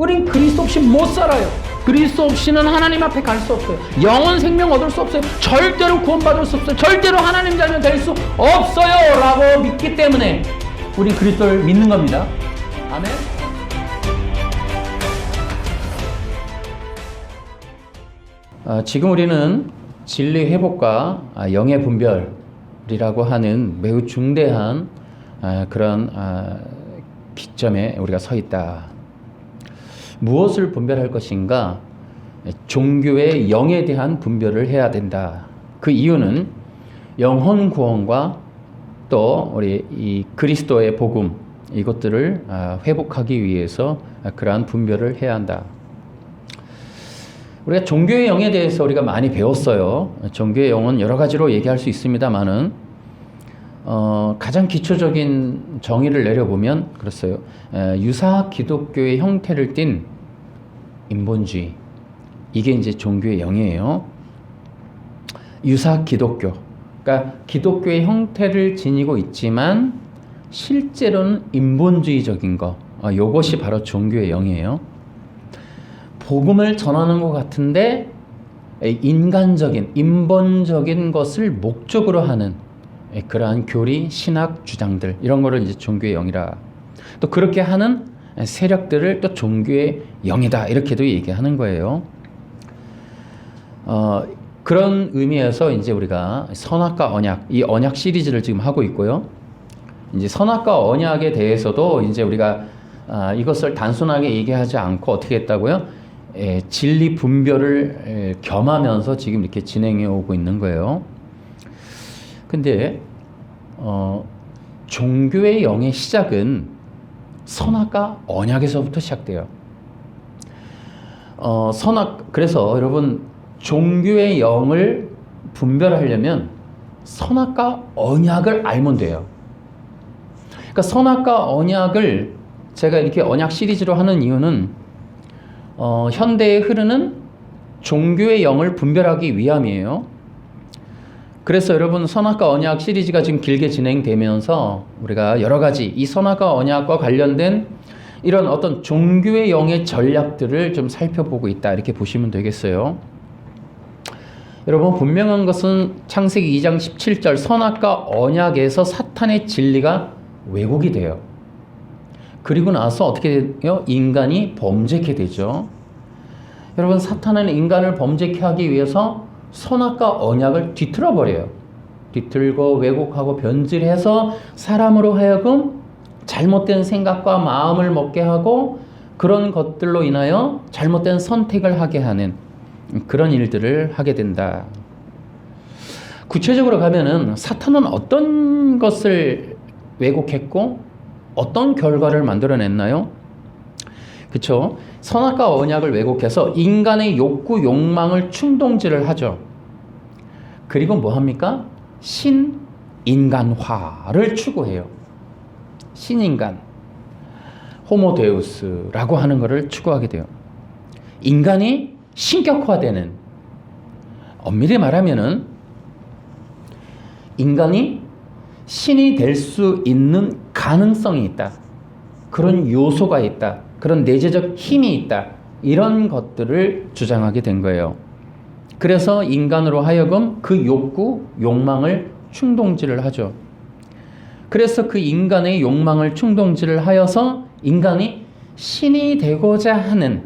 우린 그리스도 없이 못 살아요. 그리스도 없이는 하나님 앞에 갈 수 없어요. 영원 생명 얻을 수 없어요. 절대로 구원받을 수 없어요. 절대로 하나님 자녀 될 수 없어요 라고 믿기 때문에 우리 그리스도를 믿는 겁니다. 아멘. 지금 우리는 진리 회복과 영의 분별이라고 하는 매우 중대한 그런 기점에 우리가 서 있다. 무엇을 분별할 것인가? 종교의 영에 대한 분별을 해야 된다. 그 이유는 영혼 구원과 또 우리 이 그리스도의 복음 이것들을 회복하기 위해서 그러한 분별을 해야 한다. 우리가 종교의 영에 대해서 우리가 많이 배웠어요. 종교의 영은 여러 가지로 얘기할 수 있습니다만은 가장 기초적인 정의를 내려보면 그랬어요. 유사 기독교의 형태를 띤 인본주의, 이게 이제 종교의 영이에요. 유사 기독교, 그러니까 기독교의 형태를 지니고 있지만 실제로는 인본주의적인 거, 이것이 바로 종교의 영이에요. 복음을 전하는 것 같은데 인간적인, 인본적인 것을 목적으로 하는 그러한 교리, 신학 주장들, 이런 거를 이제 종교의 영이라. 또 그렇게 하는 세력들을 또 종교의 영이다, 이렇게도 얘기하는 거예요. 그런 의미에서 이제 우리가 선악과 언약, 이 언약 시리즈를 지금 하고 있고요. 이제 선악과 언약에 대해서도 이제 우리가 이것을 단순하게 얘기하지 않고 어떻게 했다고요? 진리 분별을 겸하면서 지금 이렇게 진행해 오고 있는 거예요. 근데 종교의 영의 시작은 선악과 언약에서부터 시작돼요. 그래서 여러분, 종교의 영을 분별하려면 선악과 언약을 알면 돼요. 그러니까 선악과 언약을 제가 이렇게 언약 시리즈로 하는 이유는 현대에 흐르는 종교의 영을 분별하기 위함이에요. 그래서 여러분, 선악과 언약 시리즈가 지금 길게 진행되면서 우리가 여러 가지 이 선악과 언약과 관련된 이런 어떤 종교의 영의 전략들을 좀 살펴보고 있다, 이렇게 보시면 되겠어요. 여러분, 분명한 것은 창세기 2장 17절 선악과 언약에서 사탄의 진리가 왜곡이 돼요. 그리고 나서 어떻게 돼요? 인간이 범죄케 되죠. 여러분, 사탄은 인간을 범죄케 하기 위해서 선악과 언약을 뒤틀어 버려요. 뒤틀고 왜곡하고 변질해서 사람으로 하여금 잘못된 생각과 마음을 먹게 하고 그런 것들로 인하여 잘못된 선택을 하게 하는 그런 일들을 하게 된다. 구체적으로 가면은 사탄은 어떤 것을 왜곡했고 어떤 결과를 만들어냈나요? 그렇죠? 선악과 언약을 왜곡해서 인간의 욕구, 욕망을 충동질을 하죠. 그리고 뭐 합니까? 신인간화를 추구해요. 신인간, 호모데우스라고 하는 것을 추구하게 돼요. 인간이 신격화되는, 엄밀히 말하면은 인간이 신이 될 수 있는 가능성이 있다. 그런 요소가 있다. 그런 내재적 힘이 있다. 이런 것들을 주장하게 된 거예요. 그래서 인간으로 하여금 그 욕구, 욕망을 충동질을 하죠. 그래서 그 인간의 욕망을 충동질을 하여서 인간이 신이 되고자 하는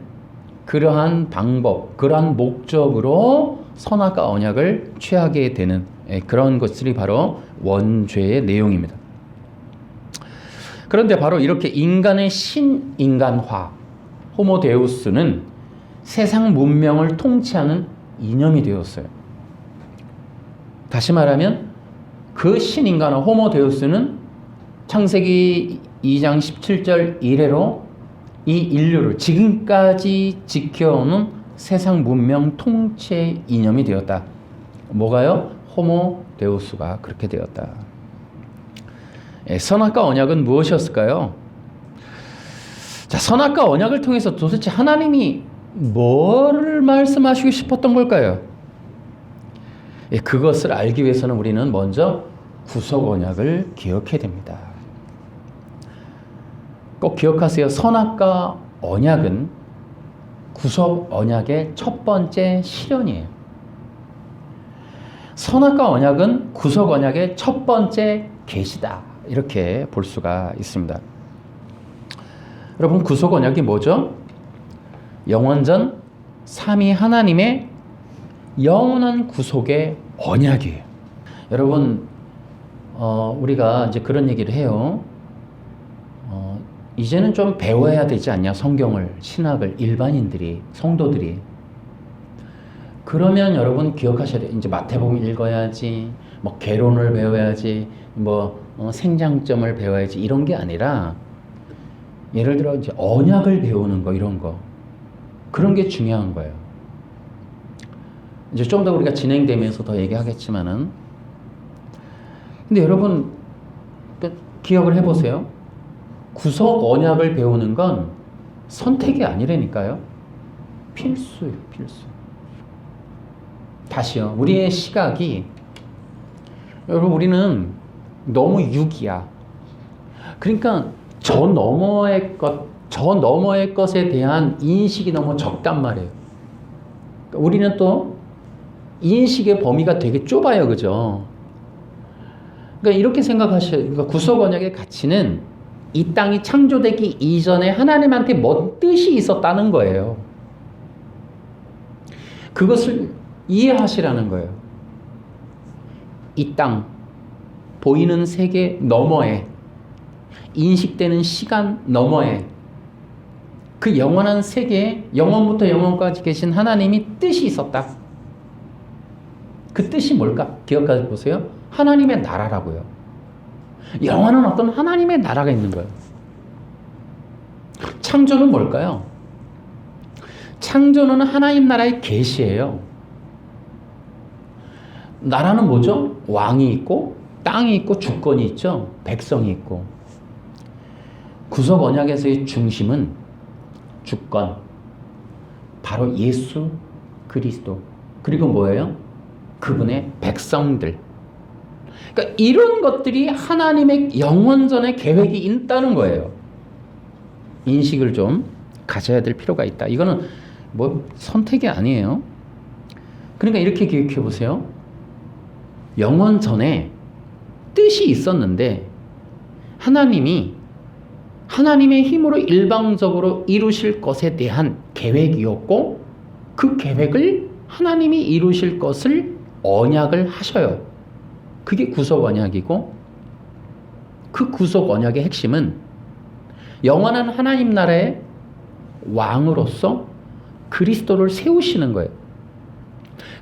그러한 방법, 그러한 목적으로 선악과 언약을 취하게 되는 그런 것들이 바로 원죄의 내용입니다. 그런데 바로 이렇게 인간의 신인간화, 호모데우스는 세상 문명을 통치하는 이념이 되었어요. 다시 말하면 그 신인간화, 호모데우스는 창세기 2장 17절 이래로 이 인류를 지금까지 지켜오는 세상 문명 통치의 이념이 되었다. 뭐가요? 호모데우스가 그렇게 되었다. 선악과 언약은 무엇이었을까요? 자, 선악과 언약을 통해서 도대체 하나님이 뭐를 말씀하시고 싶었던 걸까요? 그것을 알기 위해서는 우리는 먼저 구속 언약을 기억해야 됩니다. 꼭 기억하세요. 선악과 언약은 구속 언약의 첫 번째 실현이에요. 선악과 언약은 구속 언약의 첫 번째 계시다. 이렇게 볼 수가 있습니다. 여러분, 구속 언약이 뭐죠? 영원전 삼위 하나님의 영원한 구속의 언약이에요. 여러분, 우리가 이제 그런 얘기를 해요. 이제는 좀 배워야 되지 않냐? 성경을, 신학을, 일반인들이, 성도들이. 그러면 여러분 기억하셔야 돼요. 이제 마태복음 읽어야지, 뭐 개론을 배워야지, 생장점을 배워야지, 이런 게 아니라, 예를 들어 이제 언약을 배우는 거, 이런 거. 그런 게 중요한 거예요. 이제 좀 더 우리가 진행되면서 더 얘기하겠지만은, 근데 여러분, 기억을 해보세요. 구속 언약을 배우는 건 선택이 아니라니까요. 필수예요, 필수. 다시요. 우리의 시각이, 여러분, 우리는 너무 육이야. 그러니까 저 너머의 것에 대한 인식이 너무 적단 말이에요. 그러니까 우리는 또 인식의 범위가 되게 좁아요, 그죠? 그러니까 이렇게 생각하셔요. 그러니까 구속 언약의 가치는 이 땅이 창조되기 이전에 하나님한테 뭔 뜻이 있었다는 거예요. 그것을 이해하시라는 거예요. 이 땅, 보이는 세계 너머에, 인식되는 시간 너머에, 그 영원한 세계에 영원부터 영원까지 계신 하나님이 뜻이 있었다. 그 뜻이 뭘까? 기억해 보세요. 하나님의 나라라고요. 영원한 어떤 하나님의 나라가 있는 거예요. 창조는 뭘까요? 창조는 하나님 나라의 계시예요. 나라는 뭐죠? 왕이 있고 땅이 있고 주권이 있죠. 백성이 있고. 구속 언약에서의 중심은 주권, 바로 예수 그리스도, 그리고 뭐예요? 그분의 백성들. 그러니까 이런 것들이 하나님의 영원전의 계획이 있다는 거예요. 인식을 좀 가져야 될 필요가 있다. 이거는 뭐 선택이 아니에요. 그러니까 이렇게 기억해 보세요. 영원전에 뜻이 있었는데 하나님이 하나님의 힘으로 일방적으로 이루실 것에 대한 계획이었고, 그 계획을 하나님이 이루실 것을 언약을 하셔요. 그게 구속 언약이고, 그 구속 언약의 핵심은 영원한 하나님 나라의 왕으로서 그리스도를 세우시는 거예요.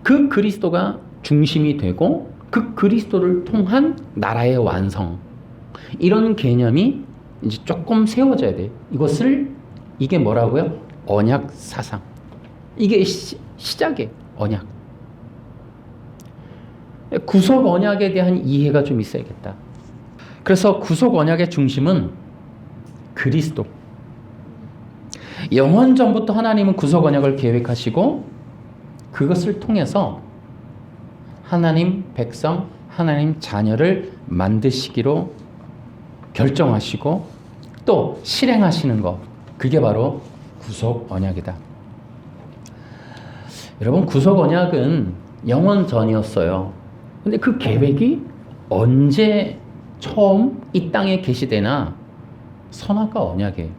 그 그리스도가 중심이 되고 그 그리스도를 통한 나라의 완성, 이런 개념이 이제 조금 세워져야 돼요. 이게 뭐라고요? 언약 사상. 이게 시작이에요. 언약. 구속 언약에 대한 이해가 좀 있어야겠다. 그래서 구속 언약의 중심은 그리스도. 영원 전부터 하나님은 구속 언약을 계획하시고 그것을 통해서 하나님 백성, 하나님 자녀를 만드시기로 결정하시고 또 실행하시는 것, 그게 바로 구속 언약이다. 여러분, 구속 언약은 영원 전이었어요. 근데 그 계획이 언제 처음 이 땅에 계시되나? 선악과 언약이에요.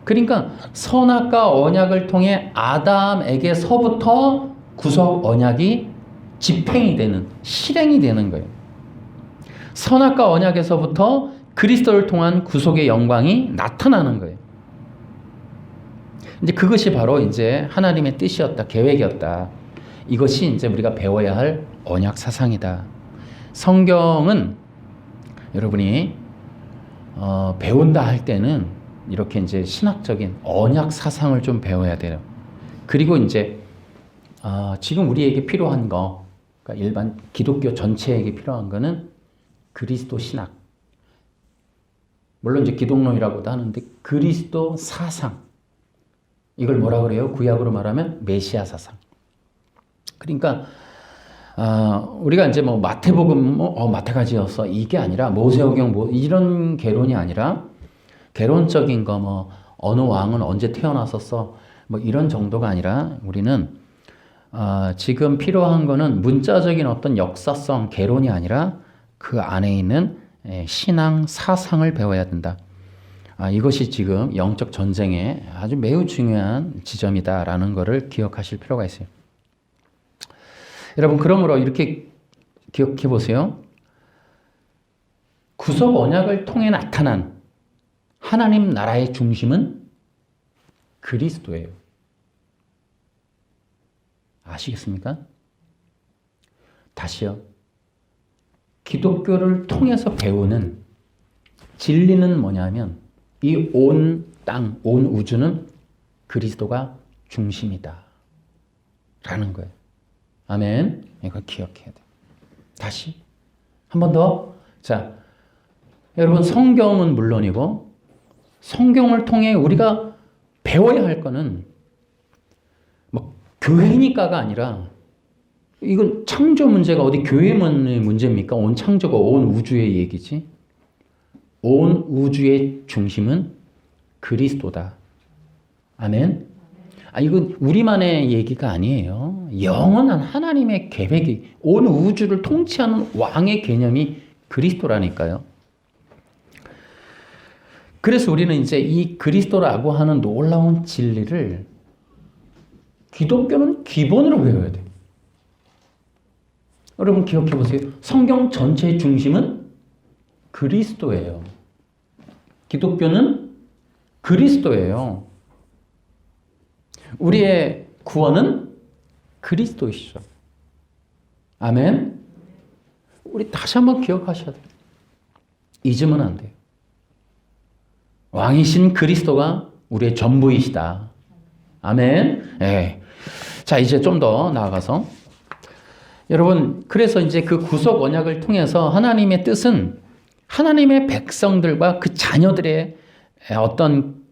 그러니까 선악과 언약을 통해 아담에게서부터 구속 언약이 집행이 되는, 실행이 되는 거예요. 선악과 언약에서부터 그리스도를 통한 구속의 영광이 나타나는 거예요. 이제 그것이 바로 이제 하나님의 뜻이었다, 계획이었다. 이것이 이제 우리가 배워야 할 언약 사상이다. 성경은 여러분이 배운다 할 때는 이렇게 이제 신학적인 언약 사상을 좀 배워야 돼요. 그리고 이제 지금 우리에게 필요한 거, 그러니까 일반 기독교 전체에게 필요한 거는 그리스도 신학. 물론 이제 기독론이라고도 하는데 그리스도 사상. 이걸 뭐라 그래요? 구약으로 말하면 메시아 사상. 그러니까 우리가 이제 뭐 마태복음 마태가지였어, 이게 아니라 모세오경 이런 개론이 아니라 개론적인 거, 어느 왕은 언제 태어났었어, 뭐 이런 정도가 아니라 우리는 지금 필요한 거는 문자적인 어떤 역사성 개론이 아니라 그 안에 있는 신앙 사상을 배워야 된다. 이것이 지금 영적 전쟁에 아주 매우 중요한 지점이다라는 것을 기억하실 필요가 있어요. 여러분, 그러므로 이렇게 기억해 보세요. 구속 언약을 통해 나타난 하나님 나라의 중심은 그리스도예요. 아시겠습니까? 다시요. 기독교를 통해서 배우는 진리는 뭐냐면 이 온 땅, 온 우주는 그리스도가 중심이다 라는 거예요. 아멘. 이걸 기억해야 돼요. 다시 한 번 더. 자, 여러분, 성경은 물론이고 성경을 통해 우리가 배워야 할 거는 뭐 교회니까가 아니라, 이건 창조 문제가 어디 교회만의 문제입니까? 온 창조가 온 우주의 얘기지. 온 우주의 중심은 그리스도다. 아멘. 이건 우리만의 얘기가 아니에요. 영원한 하나님의 계획이, 온 우주를 통치하는 왕의 개념이 그리스도라니까요. 그래서 우리는 이제 이 그리스도라고 하는 놀라운 진리를 기독교는 기본으로 배워야 돼요. 여러분 기억해 보세요. 성경 전체의 중심은 그리스도예요. 기독교는 그리스도예요. 우리의 구원은 그리스도이시죠. 아멘. 우리 다시 한번 기억하셔야 돼요. 잊으면 안 돼요. 왕이신 그리스도가 우리의 전부이시다. 아멘. 네. 자, 이제 좀 더 나아가서 여러분, 그래서 이제 그 구속 언약을 통해서 하나님의 뜻은 하나님의 백성들과 그 자녀들의 어떤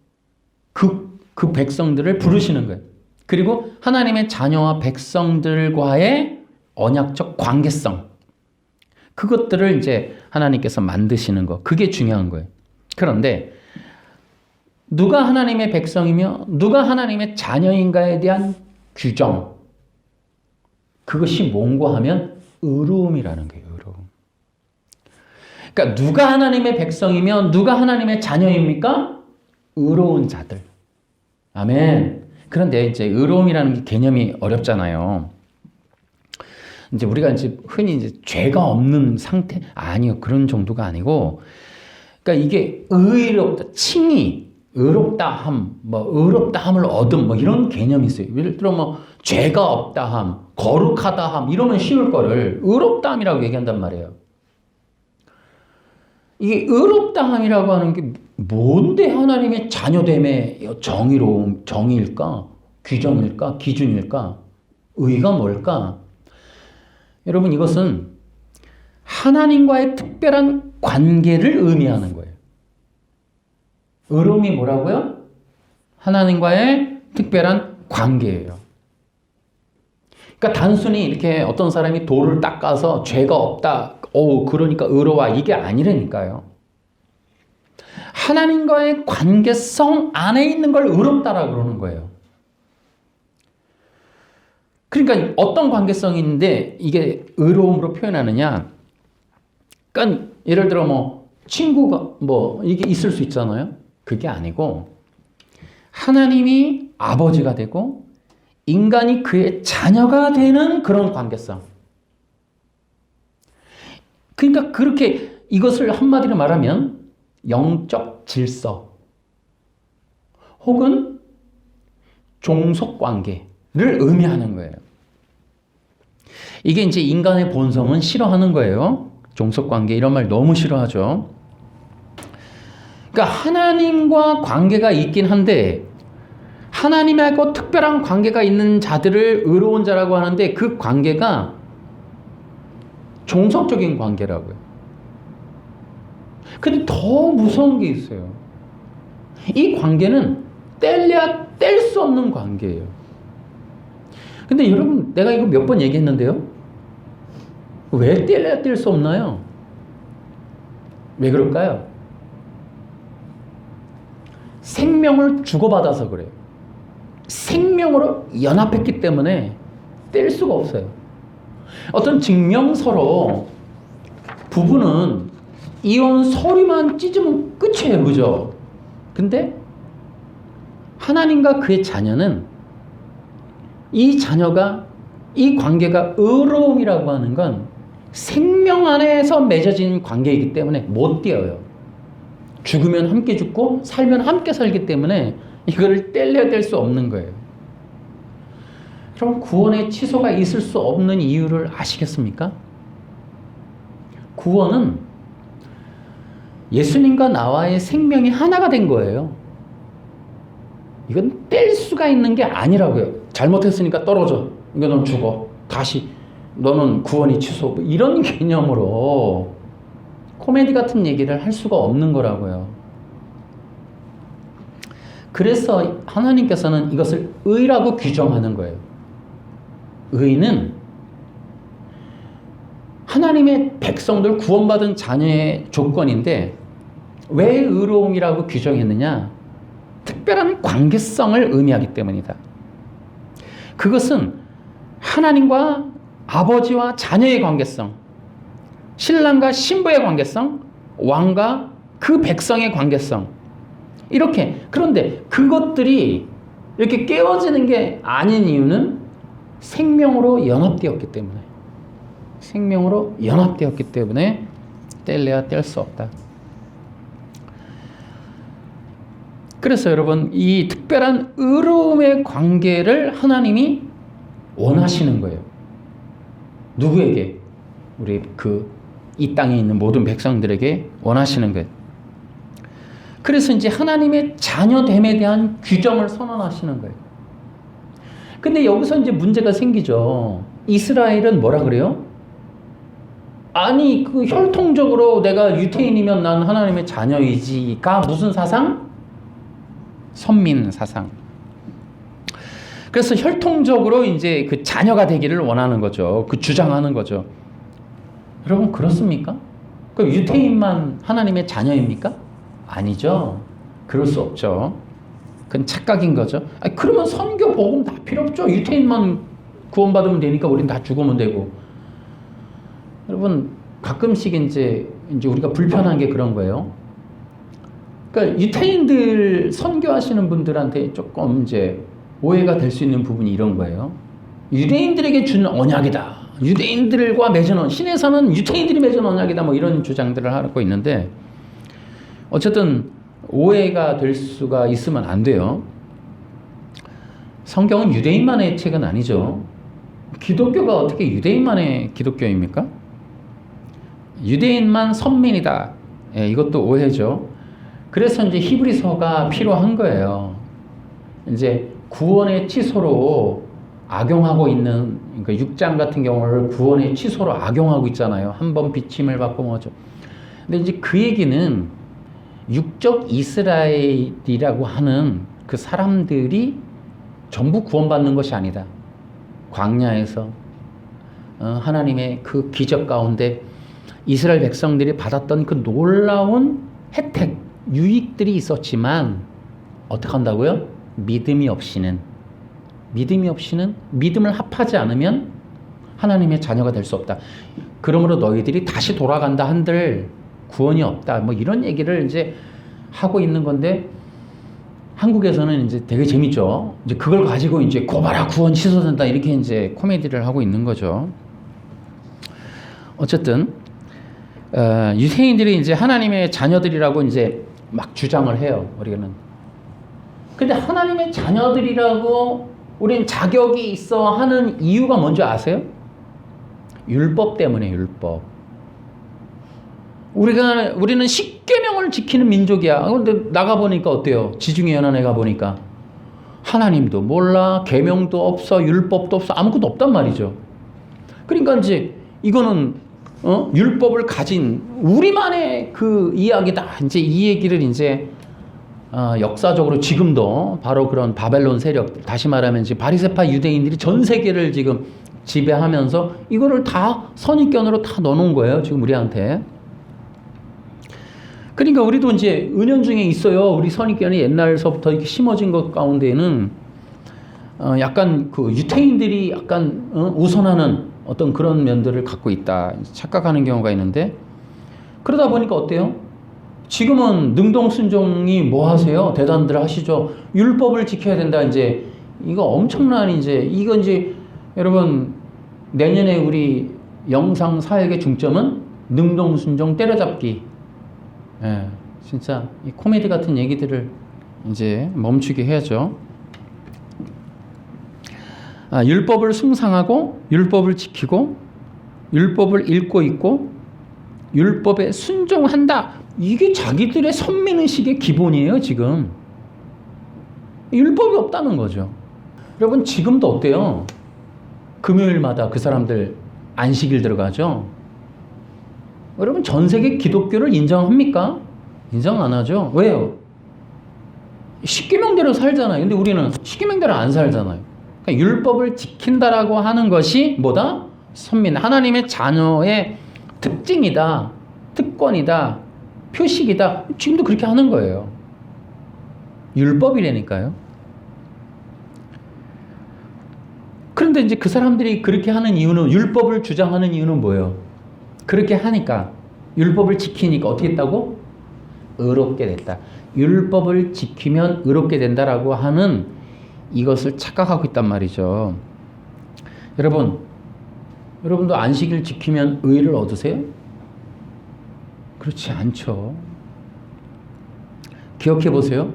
그 백성들을 부르시는 거예요. 그리고 하나님의 자녀와 백성들과의 언약적 관계성, 그것들을 이제 하나님께서 만드시는 거, 그게 중요한 거예요. 그런데 누가 하나님의 백성이며 누가 하나님의 자녀인가에 대한 규정, 그것이 뭔가 하면 의로움이라는 거예요. 의로움. 그러니까 누가 하나님의 백성이며 누가 하나님의 자녀입니까? 의로운 자들. 아멘. 그런데 이제 의로움이라는 개념이 어렵잖아요. 이제 우리가 이제 흔히 이제 죄가 없는 상태, 아니요, 그런 정도가 아니고, 그러니까 이게 의롭다, 칭의, 의롭다함, 뭐 의롭다함을 얻음, 뭐 이런 개념이 있어요. 예를 들어 뭐 죄가 없다함, 거룩하다함 이러면 쉬울 거를 의롭다함이라고 얘기한단 말이에요. 이게 의롭다함이라고 하는 게 뭔데 하나님의 자녀됨의 정의로움, 정의일까? 규정일까? 기준일까? 의가 뭘까? 여러분, 이것은 하나님과의 특별한 관계를 의미하는 거예요. 의로움이 뭐라고요? 하나님과의 특별한 관계예요. 그러니까 단순히 이렇게 어떤 사람이 돌을 닦아서 죄가 없다, 그러니까 의로워, 이게 아니라니까요. 하나님과의 관계성 안에 있는 걸 의롭다라고 그러는 거예요. 그러니까 어떤 관계성인데 이게 의로움으로 표현하느냐? 그러니까 예를 들어 뭐 친구가 뭐 이게 있을 수 있잖아요. 그게 아니고 하나님이 아버지가 되고 인간이 그의 자녀가 되는 그런 관계성. 그러니까 그렇게 이것을 한마디로 말하면 영적 질서 혹은 종속 관계를 의미하는 거예요. 이게 이제 인간의 본성은 싫어하는 거예요. 종속 관계 이런 말 너무 싫어하죠. 그러니까 하나님과 관계가 있긴 한데 하나님하고 특별한 관계가 있는 자들을 의로운 자라고 하는데 그 관계가 종속적인 관계라고요. 근데 더 무서운 게 있어요. 이 관계는 뗄래야 뗄 수 없는 관계예요. 근데 여러분, 내가 이거 몇 번 얘기했는데요. 왜 뗄래야 뗄 수 없나요? 왜 그럴까요? 생명을 주고받아서 그래요. 생명으로 연합했기 때문에 뗄 수가 없어요. 어떤 증명서로 부부는 이혼 서류만 찢으면 끝이에요. 그죠? 근데 하나님과 그의 자녀는 이 자녀가 이 관계가 의로움이라고 하는 건 생명 안에서 맺어진 관계이기 때문에 못 떼어요. 죽으면 함께 죽고 살면 함께 살기 때문에 이거를 떼려야 뗄 수 없는 거예요. 그럼 구원의 취소가 있을 수 없는 이유를 아시겠습니까? 구원은 예수님과 나와의 생명이 하나가 된 거예요. 이건 뗄 수가 있는 게 아니라고요. 잘못했으니까 떨어져. 이거 넌 죽어. 다시 너는 구원이 취소. 이런 개념으로 코미디 같은 얘기를 할 수가 없는 거라고요. 그래서 하나님께서는 이것을 의라고 규정하는 거예요. 의는 하나님의 백성들 구원받은 자녀의 조건인데 왜 의로움이라고 규정했느냐? 특별한 관계성을 의미하기 때문이다. 그것은 하나님과 아버지와 자녀의 관계성, 신랑과 신부의 관계성, 왕과 그 백성의 관계성, 이렇게. 그런데 그것들이 이렇게 깨어지는 게 아닌 이유는 생명으로 연합되었기 때문에, 생명으로 연합되었기 때문에 뗄래야 뗄 수 없다. 그래서 여러분, 이 특별한 의로움의 관계를 하나님이 원하시는 거예요. 누구에게? 우리 이 땅에 있는 모든 백성들에게 원하시는 거예요. 그래서 이제 하나님의 자녀됨에 대한 규정을 선언하시는 거예요. 근데 여기서 이제 문제가 생기죠. 이스라엘은 뭐라 그래요? 아니, 혈통적으로 내가 유태인이면 난 하나님의 자녀이지가 무슨 사상? 선민 사상. 그래서 혈통적으로 이제 그 자녀가 되기를 원하는 거죠. 주장하는 거죠. 여러분, 그렇습니까? 그럼 유태인만 하나님의 자녀입니까? 아니죠. 그럴 수 없죠. 그건 착각인 거죠. 그러면 선교, 복음 다 필요 없죠. 유태인만 구원받으면 되니까 우린 다 죽으면 되고. 여러분, 가끔씩 이제 우리가 불편한 게 그런 거예요. 그러니까 유태인들 선교하시는 분들한테 조금 이제 오해가 될 수 있는 부분이 이런 거예요. 유대인들에게 준 언약이다. 유대인들과 맺은 신에서는 유태인들이 맺은 언약이다. 뭐 이런 주장들을 하고 있는데, 어쨌든 오해가 될 수가 있으면 안 돼요. 성경은 유대인만의 책은 아니죠. 기독교가 어떻게 유대인만의 기독교입니까? 유대인만 선민이다. 예, 이것도 오해죠. 그래서 이제 히브리서가 필요한 거예요. 이제 구원의 취소로 악용하고 있는, 그러니까 6장 같은 경우를 구원의 취소로 악용하고 있잖아요. 한 번 비침을 받고 뭐죠. 근데 이제 그 얘기는 육적 이스라엘이라고 하는 그 사람들이 전부 구원받는 것이 아니다. 광야에서 하나님의 그 기적 가운데 이스라엘 백성들이 받았던 그 놀라운 혜택, 유익들이 있었지만 어떻게 한다고요? 믿음이 없이는, 믿음을 합하지 않으면 하나님의 자녀가 될 수 없다. 그러므로 너희들이 다시 돌아간다 한들 구원이 없다. 뭐 이런 얘기를 이제 하고 있는 건데, 한국에서는 이제 되게 재밌죠. 이제 그걸 가지고 이제 고발아 구원 취소된다 이렇게 이제 코미디를 하고 있는 거죠. 어쨌든 유대인들이 이제 하나님의 자녀들이라고 이제 막 주장을 해요. 우리는. 근데 하나님의 자녀들이라고 우리는 자격이 있어 하는 이유가 뭔지 아세요? 율법 때문에. 율법. 우리는 십계명을 지키는 민족이야. 근데 나가보니까 어때요? 지중해 연안에 가보니까 하나님도 몰라, 계명도 없어, 율법도 없어, 아무것도 없단 말이죠. 그러니까 이제 이거는 율법을 가진 우리만의 그 이야기다. 이제 이 얘기를 이제 역사적으로 지금도 바로 그런 바벨론 세력, 다시 말하면 이제 바리새파 유대인들이 전 세계를 지금 지배하면서 이거를 다 선입견으로 다 넣어놓은 거예요. 지금 우리한테. 그러니까 우리도 이제 은연중에 있어요. 우리 선입견이 옛날서부터 이렇게 심어진 것 가운데는 약간 그 유태인들이 약간 우선하는 어떤 그런 면들을 갖고 있다 착각하는 경우가 있는데, 그러다 보니까 어때요? 지금은 능동순종이 뭐 하세요? 대단들 하시죠. 율법을 지켜야 된다. 이제 이거 엄청난 이거 이제 여러분 내년에 우리 영상 사역의 중점은 능동순종 때려잡기. 예, 진짜 이 코미디 같은 얘기들을 이제 멈추게 해야죠. 율법을 숭상하고 율법을 지키고 율법을 읽고 있고 율법에 순종한다. 이게 자기들의 선민의식의 기본이에요. 지금 율법이 없다는 거죠. 여러분 지금도 어때요? 금요일마다 그 사람들 안식일 들어가죠. 여러분 전 세계 기독교를 인정합니까? 인정 안 하죠. 왜요? 십계명대로 살잖아요. 근데 우리는 십계명대로 안 살잖아요. 그러니까 율법을 지킨다라고 하는 것이 뭐다? 선민, 하나님의 자녀의 특징이다, 특권이다, 표식이다. 지금도 그렇게 하는 거예요. 율법이라니까요. 그런데 이제 그 사람들이 그렇게 하는 이유는, 율법을 주장하는 이유는 뭐예요? 그렇게 하니까, 율법을 지키니까 어떻게 했다고? 의롭게 됐다. 율법을 지키면 의롭게 된다라고 하는 이것을 착각하고 있단 말이죠. 여러분도 안식일 지키면 의를 얻으세요? 그렇지 않죠. 기억해 보세요.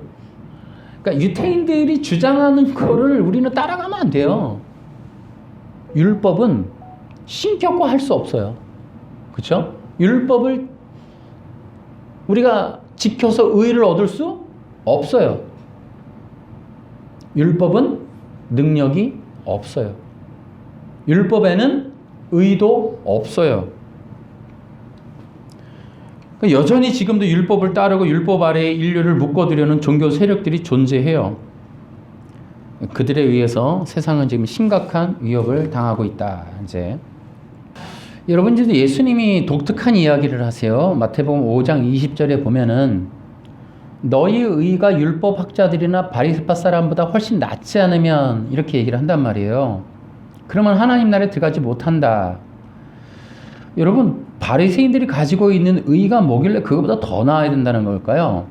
그러니까 유태인들이 주장하는 거를 우리는 따라가면 안 돼요. 율법은 신격화할 수 없어요. 그렇죠? 율법을 우리가 지켜서 의를 얻을 수 없어요. 율법은 능력이 없어요. 율법에는 의도 없어요. 여전히 지금도 율법을 따르고 율법 아래에 인류를 묶어두려는 종교 세력들이 존재해요. 그들에 의해서 세상은 지금 심각한 위협을 당하고 있다. 이제 여러분, 이제 예수님이 독특한 이야기를 하세요. 마태복음 5장 20절에 보면은 너희의 의가 율법 학자들이나 바리새파 사람보다 훨씬 낫지 않으면, 이렇게 얘기를 한단 말이에요. 그러면 하나님 나라에 들어가지 못한다. 여러분, 바리새인들이 가지고 있는 의가 뭐길래 그거보다 더 나아야 된다는 걸까요?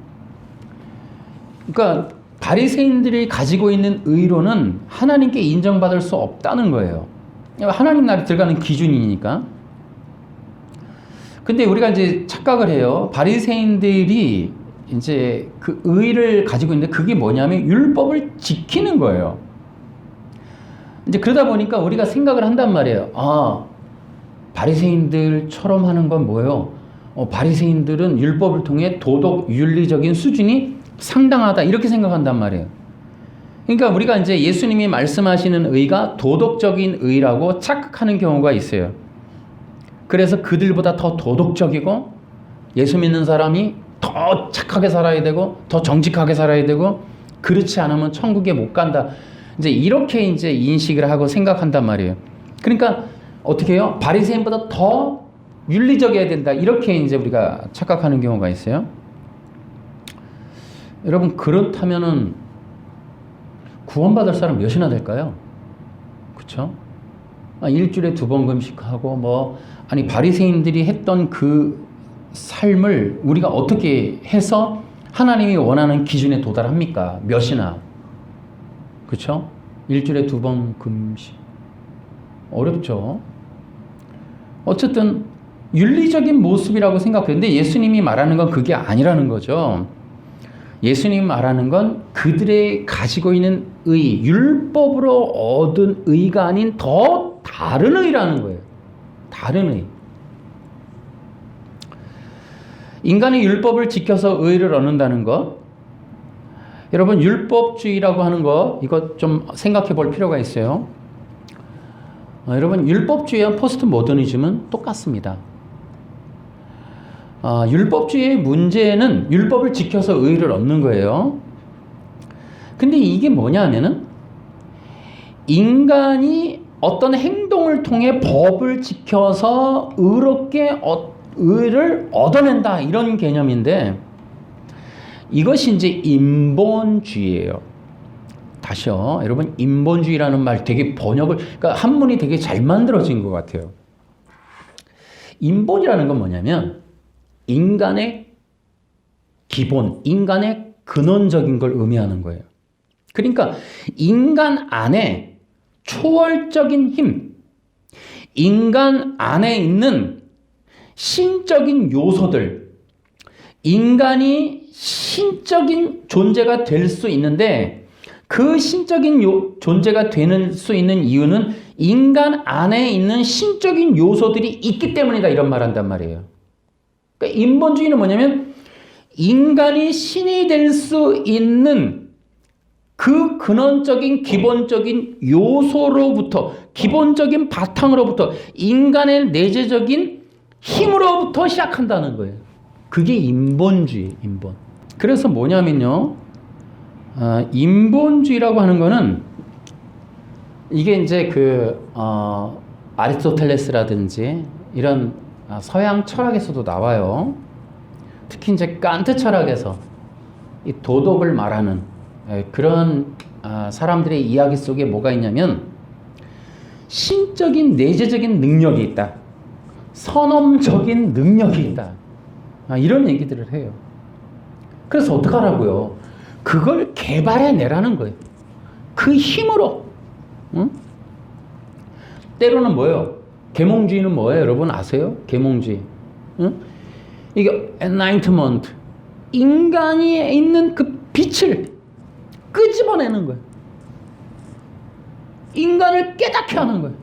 그러니까 바리새인들이 가지고 있는 의로는 하나님께 인정받을 수 없다는 거예요. 하나님 나라에 들어가는 기준이니까. 근데 우리가 이제 착각을 해요. 바리새인들이 이제 그 의를 가지고 있는데 그게 뭐냐면 율법을 지키는 거예요. 이제 그러다 보니까 우리가 생각을 한단 말이에요. 바리새인들처럼 하는 건 뭐예요? 바리새인들은 율법을 통해 도덕 윤리적인 수준이 상당하다, 이렇게 생각한단 말이에요. 그러니까 우리가 이제 예수님이 말씀하시는 의가 도덕적인 의라고 착각하는 경우가 있어요. 그래서 그들보다 더 도덕적이고 예수 믿는 사람이 더 착하게 살아야 되고 더 정직하게 살아야 되고, 그렇지 않으면 천국에 못 간다. 이제 이렇게 이제 인식을 하고 생각한단 말이에요. 그러니까 어떻게 해요? 바리새인보다 더 윤리적이어야 된다, 이렇게 이제 우리가 착각하는 경우가 있어요. 여러분, 그렇다면은 구원받을 사람 몇이나 될까요? 그렇죠? 일주일에 2번 금식하고 바리새인들이 했던 그 삶을 우리가 어떻게 해서 하나님이 원하는 기준에 도달합니까? 몇이나. 그렇죠? 일주일에 2번 금식. 어렵죠. 어쨌든 윤리적인 모습이라고 생각했는데 예수님이 말하는 건 그게 아니라는 거죠. 예수님이 말하는 건 그들의 가지고 있는 의, 율법으로 얻은 의가 아닌 더 다른 의라는 거예요. 다른 의. 인간이 율법을 지켜서 의를 얻는다는 것. 여러분, 율법주의라고 하는 거, 이거 좀 생각해 볼 필요가 있어요. 여러분, 율법주의와 포스트 모더니즘은 똑같습니다. 율법주의의 문제는 율법을 지켜서 의를 얻는 거예요. 근데 이게 뭐냐면은 인간이 어떤 행동을 통해 법을 지켜서 의롭게 의를 얻어낸다, 이런 개념인데 이것이 이제 인본주의예요. 다시요. 여러분, 인본주의라는 말 되게 번역을, 그러니까 한문이 되게 잘 만들어진 것 같아요. 인본이라는 건 뭐냐면 인간의 기본, 인간의 근원적인 걸 의미하는 거예요. 그러니까 인간 안에 초월적인 힘, 인간 안에 있는 신적인 요소들, 인간이 신적인 존재가 될 수 있는데 그 신적인 존재가 되는 수 있는 이유는 인간 안에 있는 신적인 요소들이 있기 때문이다, 이런 말 한단 말이에요. 그러니까 인본주의는 뭐냐면 인간이 신이 될 수 있는 그 근원적인 기본적인 요소로부터, 기본적인 바탕으로부터, 인간의 내재적인 힘으로부터 시작한다는 거예요. 그게 인본주의, 인본. 그래서 뭐냐면요, 인본주의라고 하는 거는 이게 이제 아리스토텔레스라든지 이런 서양 철학에서도 나와요. 특히 이제 칸트 철학에서 이 도덕을 말하는 그런 사람들의 이야기 속에 뭐가 있냐면 신적인 내재적인 능력이 있다. 선험적인 능력이 있다. 이런 얘기들을 해요. 그래서 어떡하라고요? 그걸 개발해내라는 거예요. 그 힘으로. 응? 때로는 뭐예요? 계몽주의는 뭐예요? 여러분 아세요? 계몽주의. 응? 이게 enlightenment. 인간이 있는 그 빛을 끄집어내는 거예요. 인간을 깨닫게 하는 거예요.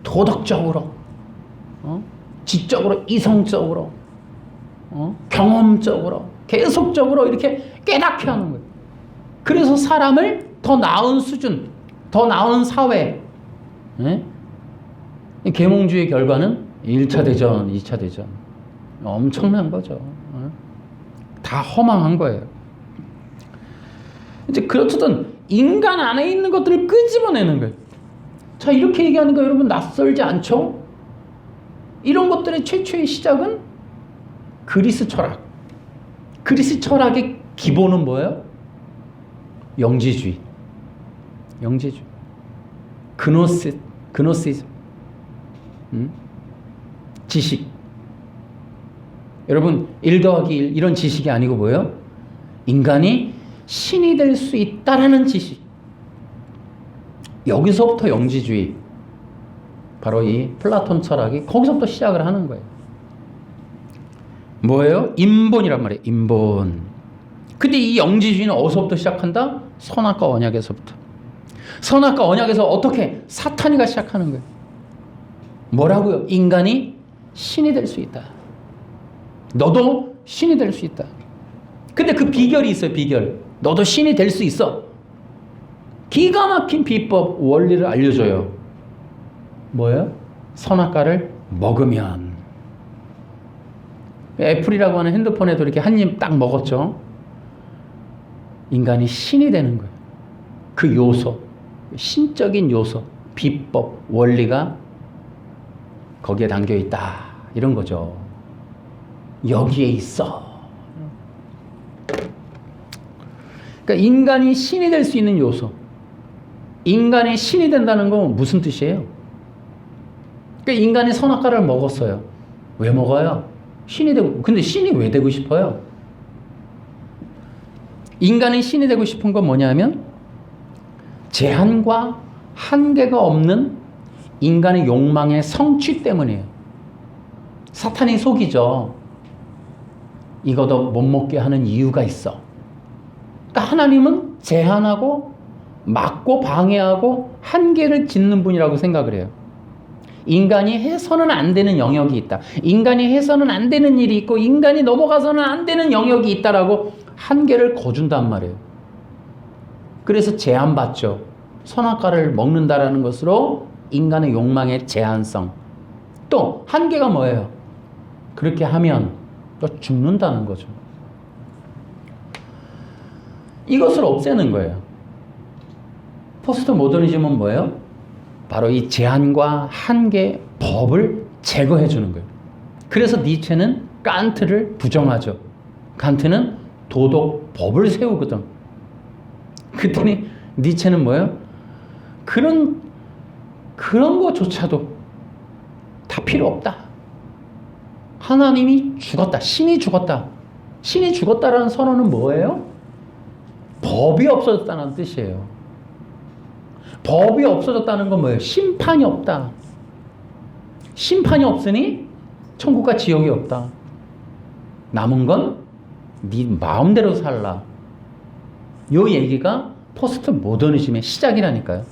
도덕적으로, 지적으로, 이성적으로, 경험적으로, 계속적으로 이렇게 깨닫게 하는 거예요. 그래서 사람을 더 나은 수준, 더 나은 사회. 계몽주의 결과는 1차 대전, 2차 대전. 엄청난 거죠. 다 허망한 거예요. 이제 그렇든 인간 안에 있는 것들을 끄집어내는 거예요. 자, 이렇게 얘기하는 거 여러분 낯설지 않죠? 이런 것들의 최초의 시작은 그리스 철학. 그리스 철학의 기본은 뭐예요? 영지주의. 영지주의. 그노시즘. 지식. 여러분 1 더하기 1 이런 지식이 아니고 뭐예요? 인간이 신이 될 수 있다라는 지식. 여기서부터 영지주의. 바로 이 플라톤 철학이 거기서부터 시작을 하는 거예요. 뭐예요? 인본이란 말이에요. 인본. 근데 이 영지주의는 어디서부터 시작한다? 선악과 언약에서부터. 선악과 언약에서 어떻게? 사탄이가 시작하는 거예요. 뭐라고요? 인간이 신이 될 수 있다. 너도 신이 될 수 있다. 근데 그 비결이 있어요. 비결. 너도 신이 될 수 있어. 기가 막힌 비법, 원리를 알려줘요. 뭐예요? 선악과를 먹으면. 애플이라고 하는 핸드폰에도 이렇게 한 입 딱 먹었죠. 인간이 신이 되는 거예요. 그 요소, 신적인 요소, 비법, 원리가 거기에 담겨 있다. 이런 거죠. 여기에 있어. 그러니까 인간이 신이 될 수 있는 요소. 인간이 신이 된다는 건 무슨 뜻이에요? 그러니까 인간이 선악과를 먹었어요. 왜 먹어요? 신이 되고. 근데 신이 왜 되고 싶어요? 인간이 신이 되고 싶은 건 뭐냐면 제한과 한계가 없는 인간의 욕망의 성취 때문이에요. 사탄이 속이죠. 이거도 못 먹게 하는 이유가 있어. 그러니까 하나님은 제한하고 막고 방해하고 한계를 짓는 분이라고 생각을 해요. 인간이 해서는 안 되는 영역이 있다. 인간이 해서는 안 되는 일이 있고 인간이 넘어가서는 안 되는 영역이 있다라고 한계를 거준단 말이에요. 그래서 제한받죠. 선악과를 먹는다라는 것으로 인간의 욕망의 제한성. 또 한계가 뭐예요? 그렇게 하면 또 죽는다는 거죠. 이것을 없애는 거예요. 포스트 모더니즘은 뭐예요? 바로 이 제한과 한계 법을 제거해 주는 거예요. 그래서 니체는 칸트를 부정하죠. 칸트는 도덕 법을 세우거든. 그랬더니 니체는 뭐예요? 그런 거조차도 다 필요 없다. 하나님이 죽었다. 신이 죽었다. 신이 죽었다라는 선언은 뭐예요? 법이 없어졌다는 뜻이에요. 법이 없어졌다는 건 뭐예요? 심판이 없다. 심판이 없으니 천국과 지옥이 없다. 남은 건 네 마음대로 살라. 요 얘기가 포스트 모더니즘의 시작이라니까요.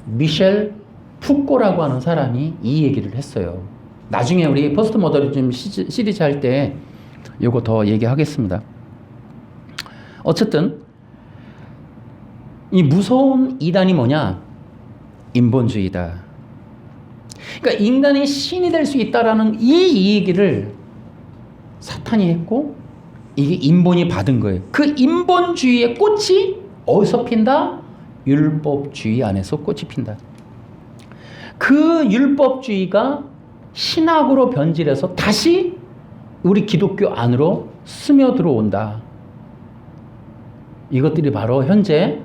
미셸 푸꼬라고 하는 사람이 이 얘기를 했어요. 나중에 우리 포스트 모더니즘 시리즈 할 때 요거 더 얘기하겠습니다. 어쨌든 이 무서운 이단이 뭐냐? 인본주의다. 그러니까 인간이 신이 될 수 있다라는 이 얘기를 사탄이 했고 이게 인본이 받은 거예요. 그 인본주의의 꽃이 어디서 핀다? 율법주의 안에서 꽃이 핀다. 그 율법주의가 신학으로 변질해서 다시 우리 기독교 안으로 스며들어온다. 이것들이 바로 현재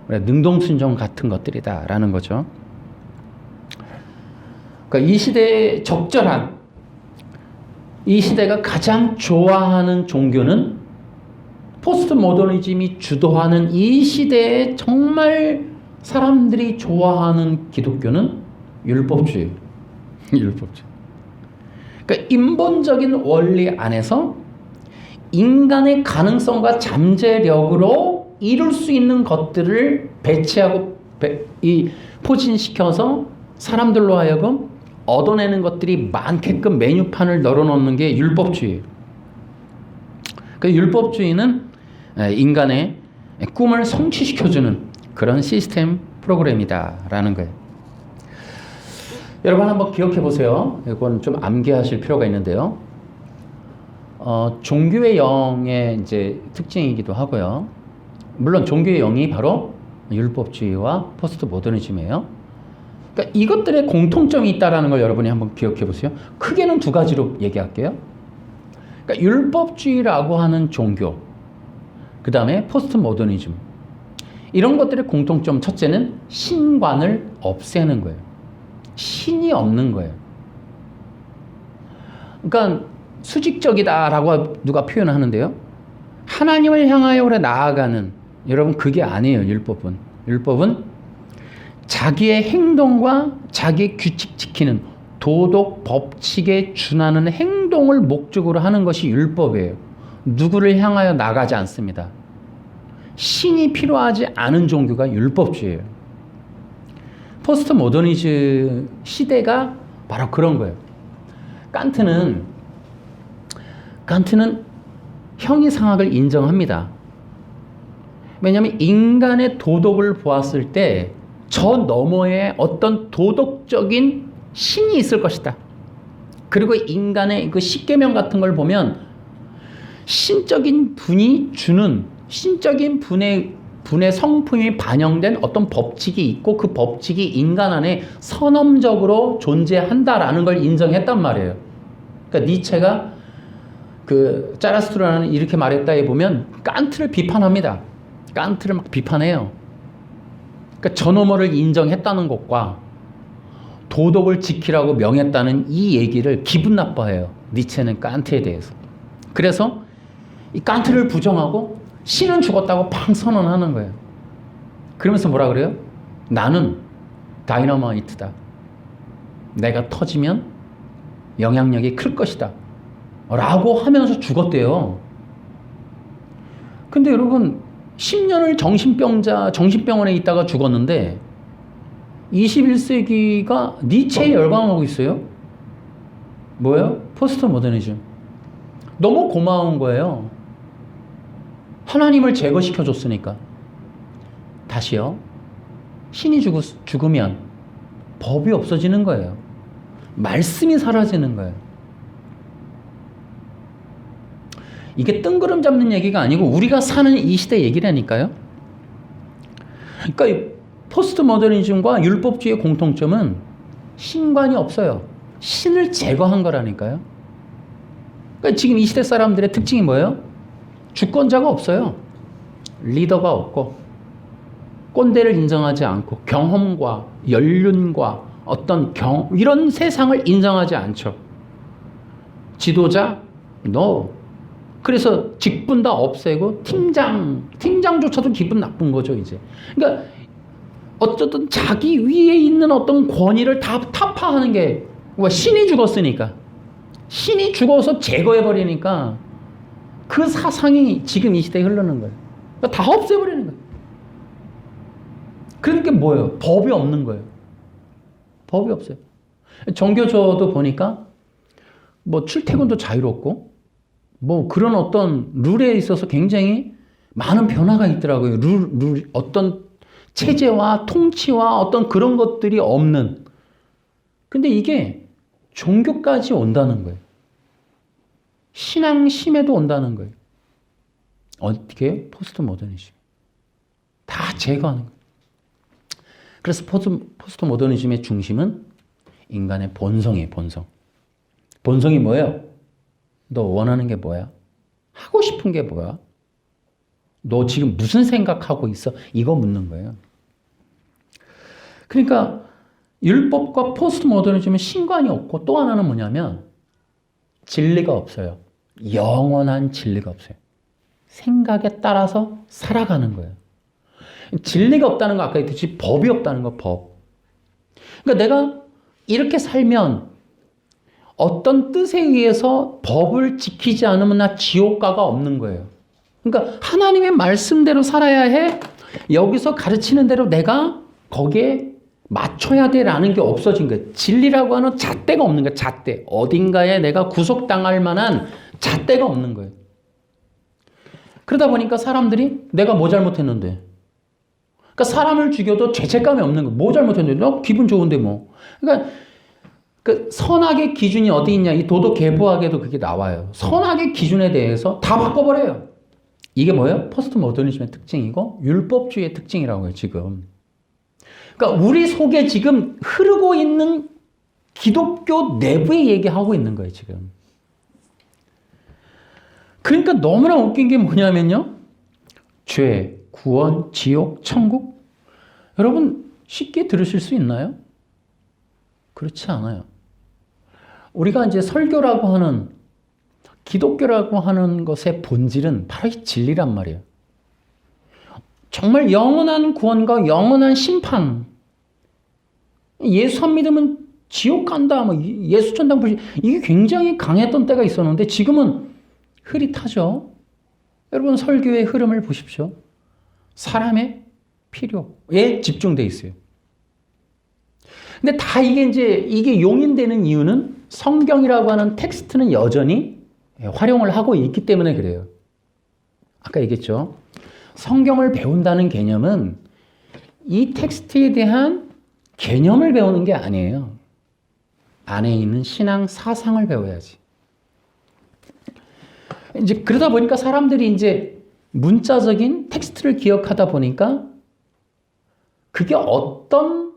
능동순종 같은 것들이다라는 거죠. 그러니까 이 시대에 적절한, 이 시대가 가장 좋아하는 종교는 포스트 모더니즘이 주도하는 이 시대에 정말 사람들이 좋아하는 기독교는 율법주의. 율법주의. 그러니까 인본적인 원리 안에서 인간의 가능성과 잠재력으로 이룰 수 있는 것들을 배치하고 포진시켜서 사람들로 하여금 얻어내는 것들이 많게끔 메뉴판을 널어놓는 게 율법주의예요. 그 율법주의는 인간의 꿈을 성취시켜주는 그런 시스템 프로그램이다라는 거예요. 여러분 한번 기억해 보세요. 이건 좀 암기하실 필요가 있는데요. 종교의 영의 이제 특징이기도 하고요. 물론 종교의 영이 바로 율법주의와 포스트 모더니즘이에요. 그러니까 이것들의 공통점이 있다는 걸 여러분이 한번 기억해 보세요. 크게는 두 가지로 얘기할게요. 그러니까 율법주의라고 하는 종교, 그 다음에 포스트 모더니즘, 이런 것들의 공통점 첫째는 신관을 없애는 거예요. 신이 없는 거예요. 그러니까 수직적이다라고 누가 표현을 하는데요. 하나님을 향하여 오래 나아가는, 여러분 그게 아니에요. 율법은. 율법은 자기의 행동과 자기의 규칙 지키는 도덕 법칙에 준하는 행동을 목적으로 하는 것이 율법이에요. 누구를 향하여 나가지 않습니다. 신이 필요하지 않은 종교가 율법주의예요. 포스트 모더니즘 시대가 바로 그런 거예요. 칸트는 형이상학을 인정합니다. 왜냐하면 인간의 도덕을 보았을 때 저 너머에 어떤 도덕적인 신이 있을 것이다. 그리고 인간의 그 십계명 같은 걸 보면 신적인 분이 주는 신적인 분의 성품이 반영된 어떤 법칙이 있고 그 법칙이 인간 안에 선언적으로 존재한다라는 걸 인정했단 말이에요. 그러니까 니체가 그 짜라스트루라는 이렇게 말했다에 보면 칸트를 비판합니다. 칸트를 막 비판해요. 그러니까 저 너머를 인정했다는 것과 도덕을 지키라고 명했다는 이 얘기를 기분 나빠해요. 니체는 칸트에 대해서. 그래서 이 칸트를 부정하고 신은 죽었다고 팡 선언하는 거예요. 그러면서 뭐라 그래요? 나는 다이너마이트다. 내가 터지면 영향력이 클 것이다. 라고 하면서 죽었대요. 근데 여러분 10년을 정신병원에 있다가 죽었는데 21세기가 니체에 열광하고 있어요. 뭐예요? 포스트 모더니즘. 너무 고마운 거예요. 하나님을 제거시켜 줬으니까. 다시요. 신이 죽으면 법이 없어지는 거예요. 말씀이 사라지는 거예요. 이게 뜬구름 잡는 얘기가 아니고 우리가 사는 이 시대 얘기라니까요. 그러니까 포스트 모더니즘과 율법주의의 공통점은 신관이 없어요. 신을 제거한 거라니까요. 그러니까 지금 이 시대 사람들의 특징이 뭐예요? 주권자가 없어요. 리더가 없고 꼰대를 인정하지 않고 경험과 연륜과 어떤 이런 세상을 인정하지 않죠. 지도자? No. 그래서 직분 다 없애고 팀장조차도 기분 나쁜 거죠, 이제. 그러니까 어쨌든 자기 위에 있는 어떤 권위를 다 타파하는 게 신이 죽었으니까. 신이 죽어서 제거해버리니까 그 사상이 지금 이 시대에 흐르는 거예요. 그러니까 다 없애버리는 거예요. 그러니까 뭐예요? 법이 없는 거예요. 법이 없어요. 종교조도 보니까 뭐 출퇴근도 자유롭고 뭐 그런 어떤 룰에 있어서 굉장히 많은 변화가 있더라고요. 어떤 체제와 통치와 어떤 그런 것들이 없는. 근데 이게 종교까지 온다는 거예요. 신앙심에도 온다는 거예요. 어떻게 해요? 포스트 모더니즘. 다 제거하는 거예요. 그래서 포스트 모더니즘의 중심은 인간의 본성이에요, 본성. 본성이 뭐예요? 너 원하는 게 뭐야? 하고 싶은 게 뭐야? 너 지금 무슨 생각하고 있어? 이거 묻는 거예요. 그러니까 율법과 포스트 모더니즘은 신관이 없고 또 하나는 뭐냐면 진리가 없어요. 영원한 진리가 없어요. 생각에 따라서 살아가는 거예요. 진리가 없다는 거 아까 했듯이 법이 없다는 거, 법. 그러니까 내가 이렇게 살면 어떤 뜻에 의해서 법을 지키지 않으면 나 지옥 가가 없는 거예요. 그러니까 하나님의 말씀대로 살아야 해. 여기서 가르치는 대로 내가 거기에 맞춰야 돼라는 게 없어진 거예요. 진리라고 하는 잣대가 없는 거예요. 잣대. 어딘가에 내가 구속당할 만한 잣대가 없는 거예요. 그러다 보니까 사람들이 내가 뭐 잘못했는데. 그러니까 사람을 죽여도 죄책감이 없는 거예요. 뭐 잘못했는데? 나 기분 좋은데 뭐. 그러니까 그 선악의 기준이 어디 있냐. 이 도덕개보학에도 그게 나와요. 선악의 기준에 대해서 다 바꿔버려요. 이게 뭐예요? 포스트 모더니즘의 특징이고 율법주의의 특징이라고 해요, 지금. 그러니까 우리 속에 지금 흐르고 있는 기독교 내부의 얘기하고 있는 거예요, 지금. 그러니까 너무나 웃긴 게 뭐냐면요. 죄, 구원, 지옥, 천국. 여러분 쉽게 들으실 수 있나요? 그렇지 않아요. 우리가 이제 설교라고 하는 기독교라고 하는 것의 본질은 바로 이 진리란 말이에요. 정말 영원한 구원과 영원한 심판. 예수 안 믿으면 지옥 간다. 뭐 예수 천당 불신. 이게 굉장히 강했던 때가 있었는데 지금은 흐릿하죠. 여러분 설교의 흐름을 보십시오. 사람의 필요에 집중돼 있어요. 근데 다 이게 용인되는 이유는 성경이라고 하는 텍스트는 여전히 활용을 하고 있기 때문에 그래요. 아까 얘기했죠. 성경을 배운다는 개념은 이 텍스트에 대한 개념을 배우는 게 아니에요. 안에 있는 신앙 사상을 배워야지. 이제 그러다 보니까 사람들이 이제 문자적인 텍스트를 기억하다 보니까 그게 어떤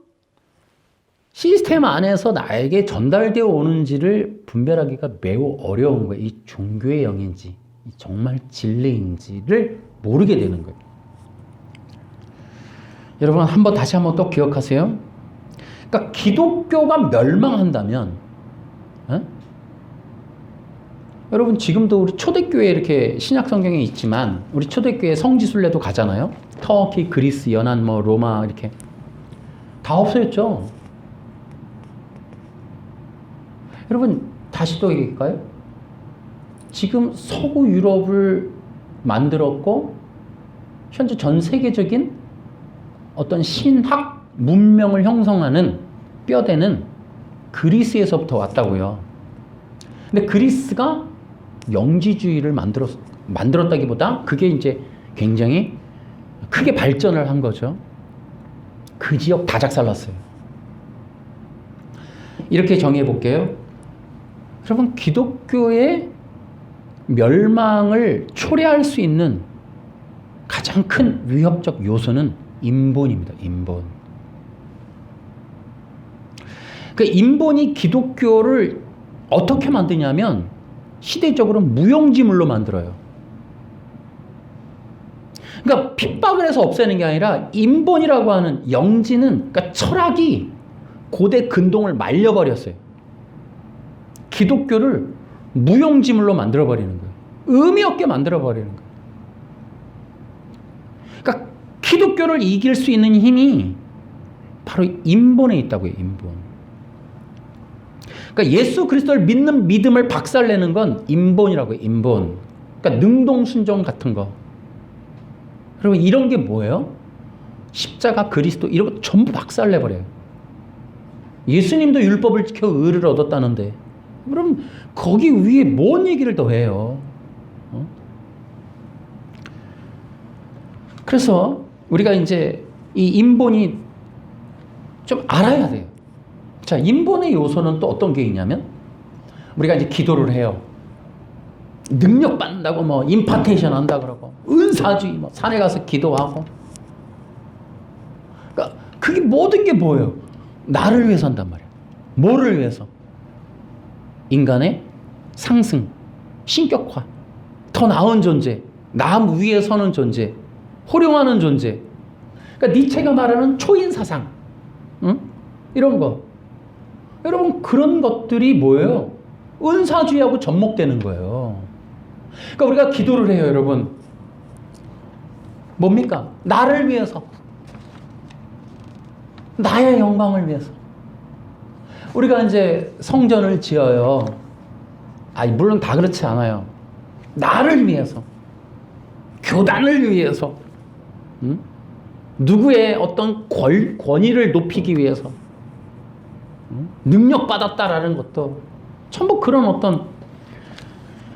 시스템 안에서 나에게 전달되어 오는지를 분별하기가 매우 어려운 거예요. 이 종교의 영인지 정말 진리인지를 모르게 되는 거예요. 여러분 다시 한번 또 기억하세요. 그러니까 기독교가 멸망한다면 여러분 지금도 우리 초대교회 이렇게 신약 성경에 있지만 우리 초대교회 성지순례도 가잖아요. 터키, 그리스, 연안, 로마 이렇게 다 없어졌죠. 여러분 다시 또 얘기할까요? 지금 서구 유럽을 만들었고 현재 전 세계적인 어떤 신학 문명을 형성하는 뼈대는 그리스에서부터 왔다고요. 근데 그리스가 영지주의를 만들었다기보다 그게 이제 굉장히 크게 발전을 한 거죠. 그 지역 다 작살났어요. 이렇게 정의해 볼게요. 여러분 기독교의 멸망을 초래할 수 있는 가장 큰 위협적 요소는 인본입니다. 인본. 그 인본이 기독교를 어떻게 만드냐면 시대적으로 무용지물로 만들어요. 그러니까 핍박을 해서 없애는 게 아니라 인본이라고 하는 영지는, 그러니까 철학이 고대 근동을 말려버렸어요. 기독교를 무용지물로 만들어버리는 거예요. 의미 없게 만들어버리는 거예요. 그러니까 기독교를 이길 수 있는 힘이 바로 인본에 있다고요. 인본. 그러니까 예수 그리스도를 믿는 믿음을 박살내는 건 인본이라고요. 인본. 그러니까 능동순종 같은 거. 여러분 이런 게 뭐예요? 십자가, 그리스도 이런 거 전부 박살내버려요. 예수님도 율법을 지켜 의를 얻었다는데 그럼 거기 위에 뭔 얘기를 더 해요? 그래서 우리가 이제 이 인본이 좀 알아야 돼요. 자, 인본의 요소는 또 어떤 게 있냐면 우리가 이제 기도를 해요. 능력 받는다고 뭐 임파테이션 한다 그러고 은사주의 뭐 산에 가서 기도하고. 그러니까 그게 모든 게 뭐예요? 나를 위해서 한단 말이야. 뭐를 위해서? 인간의 상승, 신격화, 더 나은 존재, 남 위에 서는 존재, 호령하는 존재. 그러니까 니체가 말하는 초인 사상, 응? 이런 거. 여러분 그런 것들이 뭐예요? 은사주의하고 접목되는 거예요. 그러니까 우리가 기도를 해요, 여러분. 뭡니까? 나를 위해서, 나의 영광을 위해서. 우리가 이제 성전을 지어요. 물론 다 그렇지 않아요. 나를 위해서, 교단을 위해서, 응? 누구의 어떤 권위를 높이기 위해서, 응? 능력받았다라는 것도 전부 그런 어떤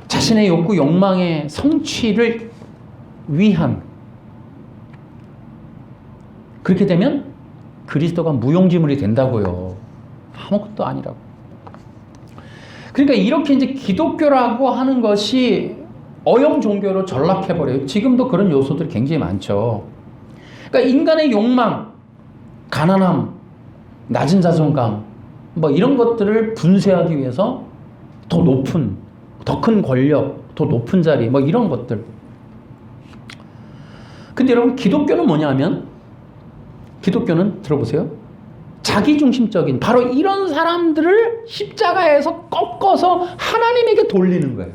자신의 욕구, 욕망의 성취를 위한. 그렇게 되면 그리스도가 무용지물이 된다고요. 아무것도 아니라고. 그러니까 이렇게 이제 기독교라고 하는 것이 어영 종교로 전락해버려요. 지금도 그런 요소들이 굉장히 많죠. 그러니까 인간의 욕망, 가난함, 낮은 자존감, 뭐 이런 것들을 분쇄하기 위해서 더 높은, 더 큰 권력, 더 높은 자리, 뭐 이런 것들. 근데 여러분 기독교는 뭐냐면, 기독교는 들어보세요. 자기중심적인 바로 이런 사람들을 십자가에서 꺾어서 하나님에게 돌리는 거예요.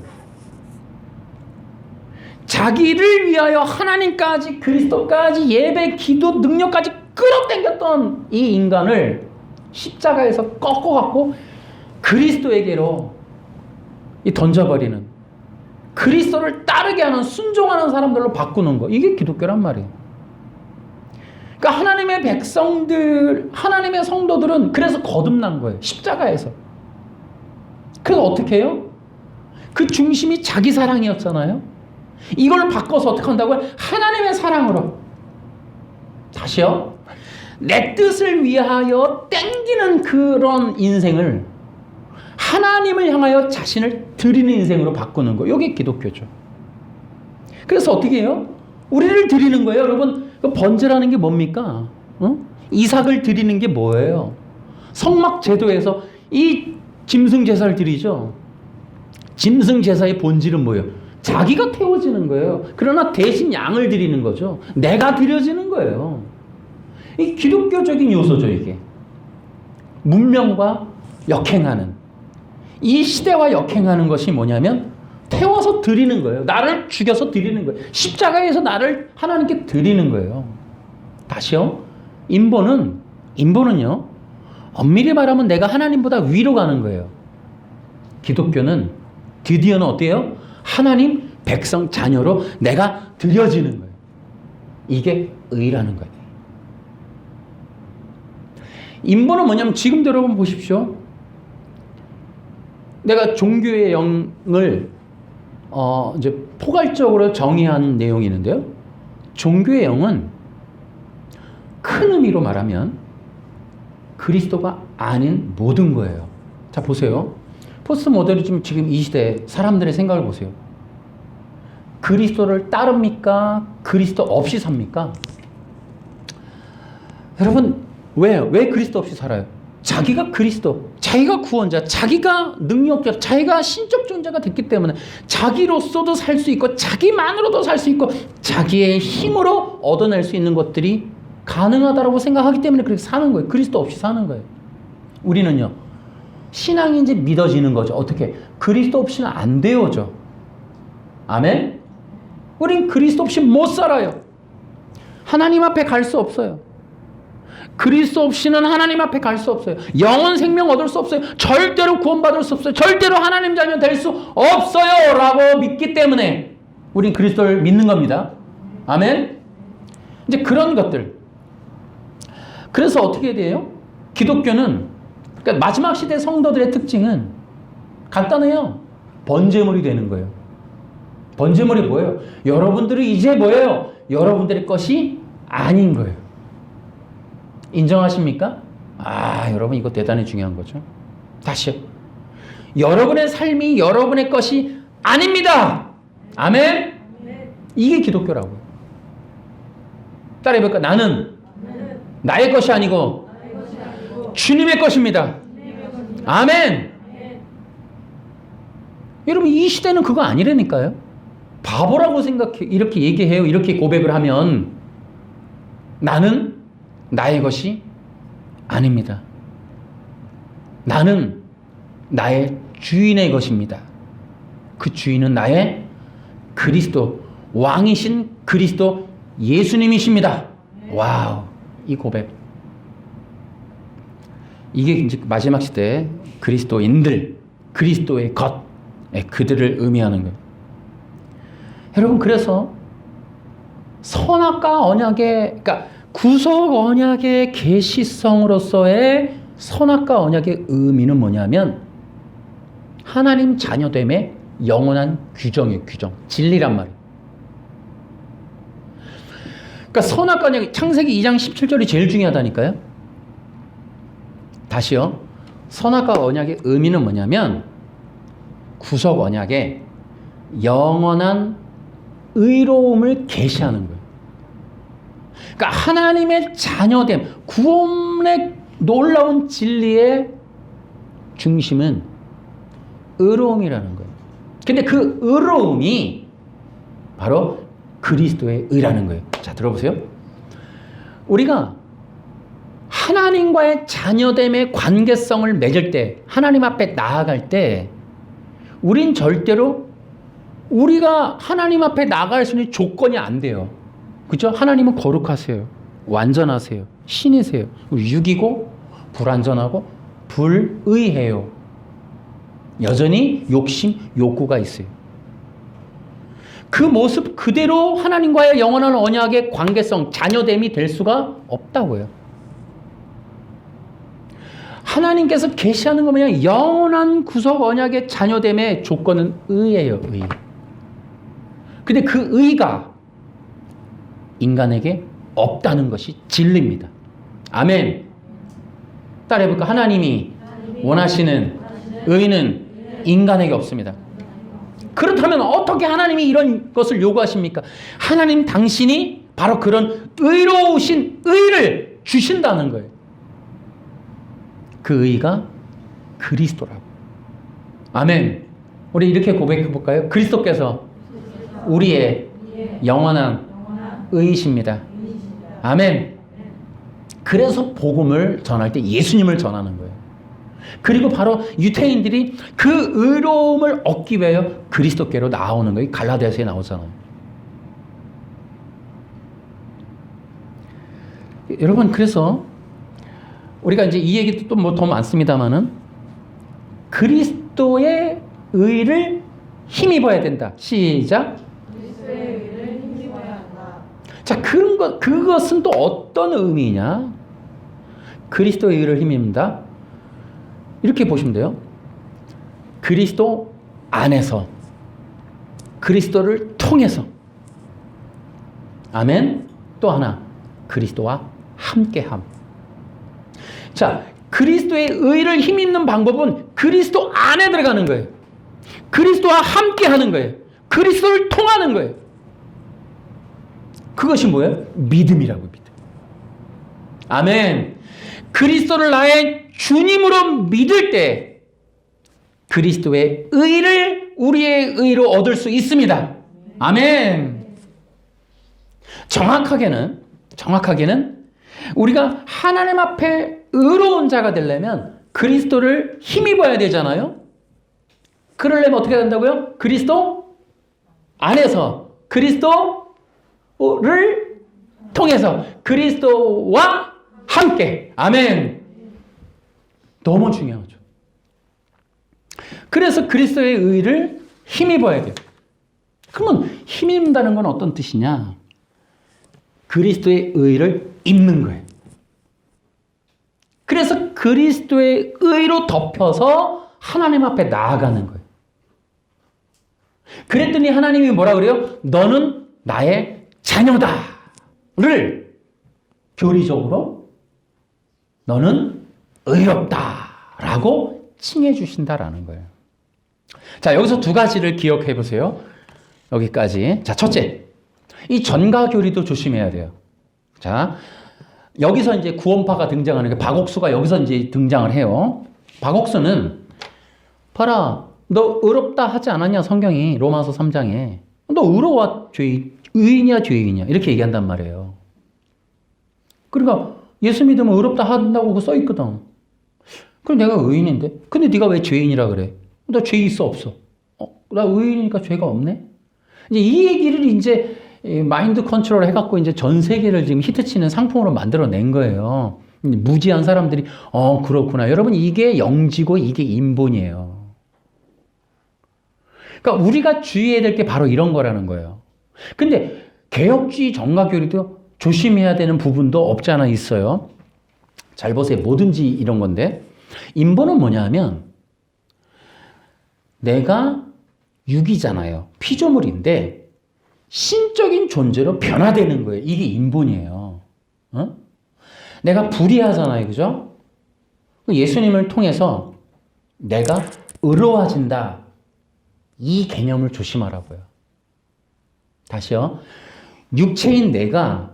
자기를 위하여 하나님까지, 그리스도까지, 예배, 기도, 능력까지 끌어당겼던 이 인간을 십자가에서 꺾어갖고 그리스도에게로 던져버리는, 그리스도를 따르게 하는, 순종하는 사람들로 바꾸는 거. 이게 기독교란 말이에요. 그러니까 하나님의 백성들, 하나님의 성도들은 그래서 거듭난 거예요. 십자가에서. 그래서 어떻게 해요? 그 중심이 자기 사랑이었잖아요. 이걸 바꿔서 어떻게 한다고요? 하나님의 사랑으로. 다시요. 내 뜻을 위하여 땡기는 그런 인생을 하나님을 향하여 자신을 드리는 인생으로 바꾸는 거. 이게 기독교죠. 그래서 어떻게 해요? 우리를 드리는 거예요. 여러분, 번제라는 게 뭡니까? 이삭을 드리는 게 뭐예요? 성막 제도에서 이 짐승 제사를 드리죠. 짐승 제사의 본질은 뭐예요? 자기가 태워지는 거예요. 그러나 대신 양을 드리는 거죠. 내가 드려지는 거예요. 이 기독교적인 요소죠, 이게. 문명과 역행하는, 이 시대와 역행하는 것이 뭐냐면 태워서 드리는 거예요. 나를 죽여서 드리는 거예요. 십자가에서 나를 하나님께 드리는 거예요. 다시요. 인본은요. 엄밀히 말하면 내가 하나님보다 위로 가는 거예요. 기독교는 드디어는 어때요? 하나님 백성 자녀로 내가 드려지는 거예요. 이게 의라는 거예요. 인본은 뭐냐면 지금도 여러분 보십시오. 내가 종교의 영을 이제 포괄적으로 정의한 내용이 있는데요. 종교의 영은 큰 의미로 말하면 그리스도가 아닌 모든 거예요. 자, 보세요. 포스트 모더니즘 지금 이 시대 사람들의 생각을 보세요. 그리스도를 따릅니까? 그리스도 없이 삽니까? 여러분, 왜 그리스도 없이 살아요? 자기가 그리스도, 자기가 구원자, 자기가 능력자, 자기가 신적 존재가 됐기 때문에 자기로서도 살 수 있고 자기만으로도 살 수 있고 자기의 힘으로 얻어낼 수 있는 것들이 가능하다고 생각하기 때문에 그렇게 사는 거예요. 그리스도 없이 사는 거예요. 우리는요, 신앙이 이제 믿어지는 거죠. 어떻게? 그리스도 없이는 안 되어져. 아멘? 우린 그리스도 없이 못 살아요. 하나님 앞에 갈 수 없어요. 그리스도 없이는 하나님 앞에 갈 수 없어요. 영원 생명 얻을 수 없어요. 절대로 구원받을 수 없어요. 절대로 하나님 자녀 될 수 없어요 라고 믿기 때문에 우린 그리스도를 믿는 겁니다. 아멘? 이제 그런 것들. 그래서 어떻게 돼요? 기독교는, 그러니까 마지막 시대 성도들의 특징은 간단해요. 번제물이 되는 거예요. 번제물이 뭐예요? 여러분들이 이제 뭐예요? 여러분들의 것이 아닌 거예요. 인정하십니까? 여러분 이거 대단히 중요한 거죠. 다시요. 여러분의 삶이 여러분의 것이 아닙니다. 아멘? 이게 기독교라고요. 따라해볼까? 나는 나의 것이 아니고 주님의 것입니다. 아멘. 여러분 이 시대는 그거 아니라니까요. 바보라고 생각해. 이렇게 얘기해요. 이렇게 고백을 하면 나는 나의 것이 아닙니다. 나는 나의 주인의 것입니다. 그 주인은 나의 그리스도, 왕이신 그리스도 예수님이십니다. 와우, 이 고백. 이게 이제 마지막 시대 그리스도인들, 그리스도의 것, 그들을 의미하는 거예요. 여러분, 그래서 선악과 언약의, 그러니까 구속 언약의 계시성으로서의 선악과 언약의 의미는 뭐냐면 하나님 자녀됨의 영원한 규정이에요. 규정, 진리란 말이에요. 그러니까 선악과 언약, 창세기 2장 17절이 제일 중요하다니까요. 다시요. 선악과 언약의 의미는 뭐냐면 구속 언약의 영원한 의로움을 계시하는 거예요. 그러니까 하나님의 자녀됨, 구원의 놀라운 진리의 중심은 의로움이라는 거예요. 근데 그 의로움이 바로 그리스도의 의라는 거예요. 자, 들어보세요. 우리가 하나님과의 자녀됨의 관계성을 맺을 때, 하나님 앞에 나아갈 때 우린 절대로 우리가 하나님 앞에 나아갈 수 있는 조건이 안 돼요. 그죠? 하나님은 거룩하세요. 완전하세요. 신이세요. 육이고 불완전하고 불의해요. 여전히 욕심, 욕구가 있어요. 그 모습 그대로 하나님과의 영원한 언약의 관계성, 자녀됨이 될 수가 없다고요. 하나님께서 계시하는 거 뭐냐? 영원한 구속 언약의 자녀됨의 조건은 의예요. 의. 근데 그 의가 인간에게 없다는 것이 진리입니다. 아멘. 따라해볼까? 하나님이 원하시는 의는 인간에게 없습니다. 그렇다면 어떻게 하나님이 이런 것을 요구하십니까? 하나님 당신이 바로 그런 의로우신 의를 주신다는 거예요. 그 의가 그리스도라고. 아멘. 우리 이렇게 고백해 볼까요? 그리스도께서 우리의 영원한 의이십니다. 아멘. 그래서 복음을 전할 때 예수님을 전하는 거예요. 그리고 바로 유대인들이 그 의로움을 얻기 위하여 그리스도께로 나오는 거예요. 갈라디아서에 나오잖아요. 여러분, 그래서 우리가 이제 이 얘기도 또 뭐 더 많습니다만은 그리스도의 의를 힘입어야 된다. 시작. 그리스도의 의를 힘입어야 한다. 자, 그것은 또 어떤 의미냐? 그리스도의 의를 힘입니다. 이렇게 보시면 돼요. 그리스도 안에서, 그리스도를 통해서. 아멘. 또 하나, 그리스도와 함께함. 자, 그리스도의 의를 힘입는 방법은 그리스도 안에 들어가는 거예요. 그리스도와 함께하는 거예요. 그리스도를 통하는 거예요. 그것이 뭐예요? 믿음이라고. 믿음. 아멘. 그리스도를 나의 주님으로 믿을 때 그리스도의 의를 우리의 의로 얻을 수 있습니다. 아멘. 정확하게는 우리가 하나님 앞에 의로운 자가 되려면 그리스도를 힘입어야 되잖아요. 그러려면 어떻게 된다고요? 그리스도 안에서, 그리스도를 통해서, 그리스도와 함께. 아멘. 너무 중요하죠. 그래서 그리스도의 의를 힘입어야 돼요. 그러면 힘입는다는 건 어떤 뜻이냐? 그리스도의 의를 입는 거예요. 그래서 그리스도의 의로 덮여서 하나님 앞에 나아가는 거예요. 그랬더니 하나님이 뭐라 그래요? 너는 나의 자녀다를 교리적으로 너는 의롭다라고 칭해 주신다라는 거예요. 자, 여기서 두 가지를 기억해 보세요. 여기까지. 자, 첫째. 이 전가 교리도 조심해야 돼요. 자, 여기서 이제 구원파가 등장하는 게 박옥수가 여기서 이제 등장을 해요. 박옥수는 봐라, 너 의롭다 하지 않았냐 성경이 로마서 3장에 너 의로워 의인이야 죄인이야 이렇게 얘기한단 말이에요. 그러니까 예수 믿으면 의롭다 한다고 써 있거든. 그럼 내가 의인인데 근데 네가 왜 죄인이라 그래? 나 죄 있어 없어? 나 의인이니까 죄가 없네? 이제 이 얘기를 이제 마인드 컨트롤 해갖고 이제 전 세계를 지금 히트치는 상품으로 만들어낸 거예요. 무지한 사람들이 그렇구나. 여러분 이게 영지고 이게 인본이에요. 그러니까 우리가 주의해야 될 게 바로 이런 거라는 거예요. 근데 개혁주의 정가교리도 조심해야 되는 부분도 없지 않아 있어요. 잘 보세요. 뭐든지 이런 건데 인본은 뭐냐면 내가 육이잖아요. 피조물인데 신적인 존재로 변화되는 거예요. 이게 인본이에요. 내가 불의하잖아요. 그죠? 예수님을 통해서 내가 의로워진다. 이 개념을 조심하라고요. 다시요. 육체인 내가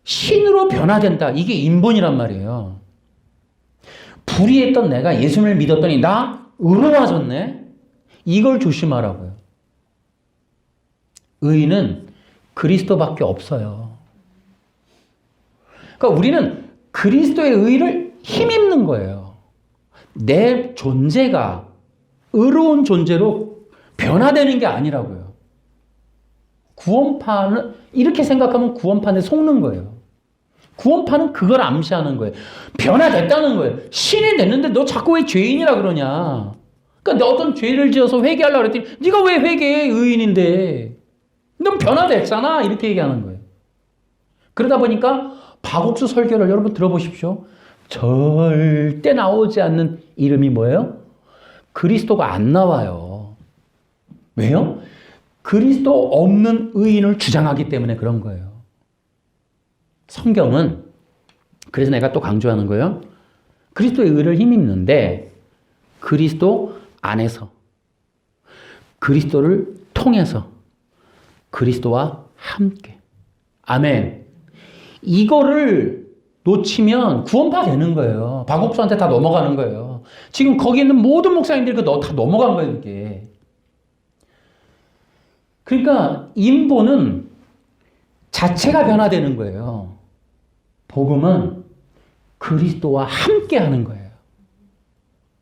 신으로 변화된다. 이게 인본이란 말이에요. 불의했던 내가 예수님을 믿었더니 나 의로워졌네. 이걸 조심하라고요. 의인은 그리스도밖에 없어요. 그러니까 우리는 그리스도의 의를 힘입는 거예요. 내 존재가 의로운 존재로 변화되는 게 아니라고요. 구원파는 이렇게 생각하면 구원파는 속는 거예요. 구원파는 그걸 암시하는 거예요. 변화됐다는 거예요. 신이 됐는데 너 자꾸 왜 죄인이라 그러냐. 그러니까 어떤 죄를 지어서 회개하려고 그랬더니 네가 왜 회개해 의인인데. 넌 변화됐잖아. 이렇게 얘기하는 거예요. 그러다 보니까 박옥수 설교를 여러분 들어보십시오. 절대 나오지 않는 이름이 뭐예요? 그리스도가 안 나와요. 왜요? 그리스도 없는 의인을 주장하기 때문에 그런 거예요. 성경은 그래서 내가 또 강조하는 거예요. 그리스도의 의를 힘입는데 그리스도 안에서 그리스도를 통해서 그리스도와 함께. 아멘. 이거를 놓치면 구원파 되는 거예요. 박옥수한테 다 넘어가는 거예요. 지금 거기 있는 모든 목사님들이 다 넘어간 거예요, 이게. 그러니까 인본은 자체가 변화되는 거예요. 복음은 그리스도와 함께 하는 거예요.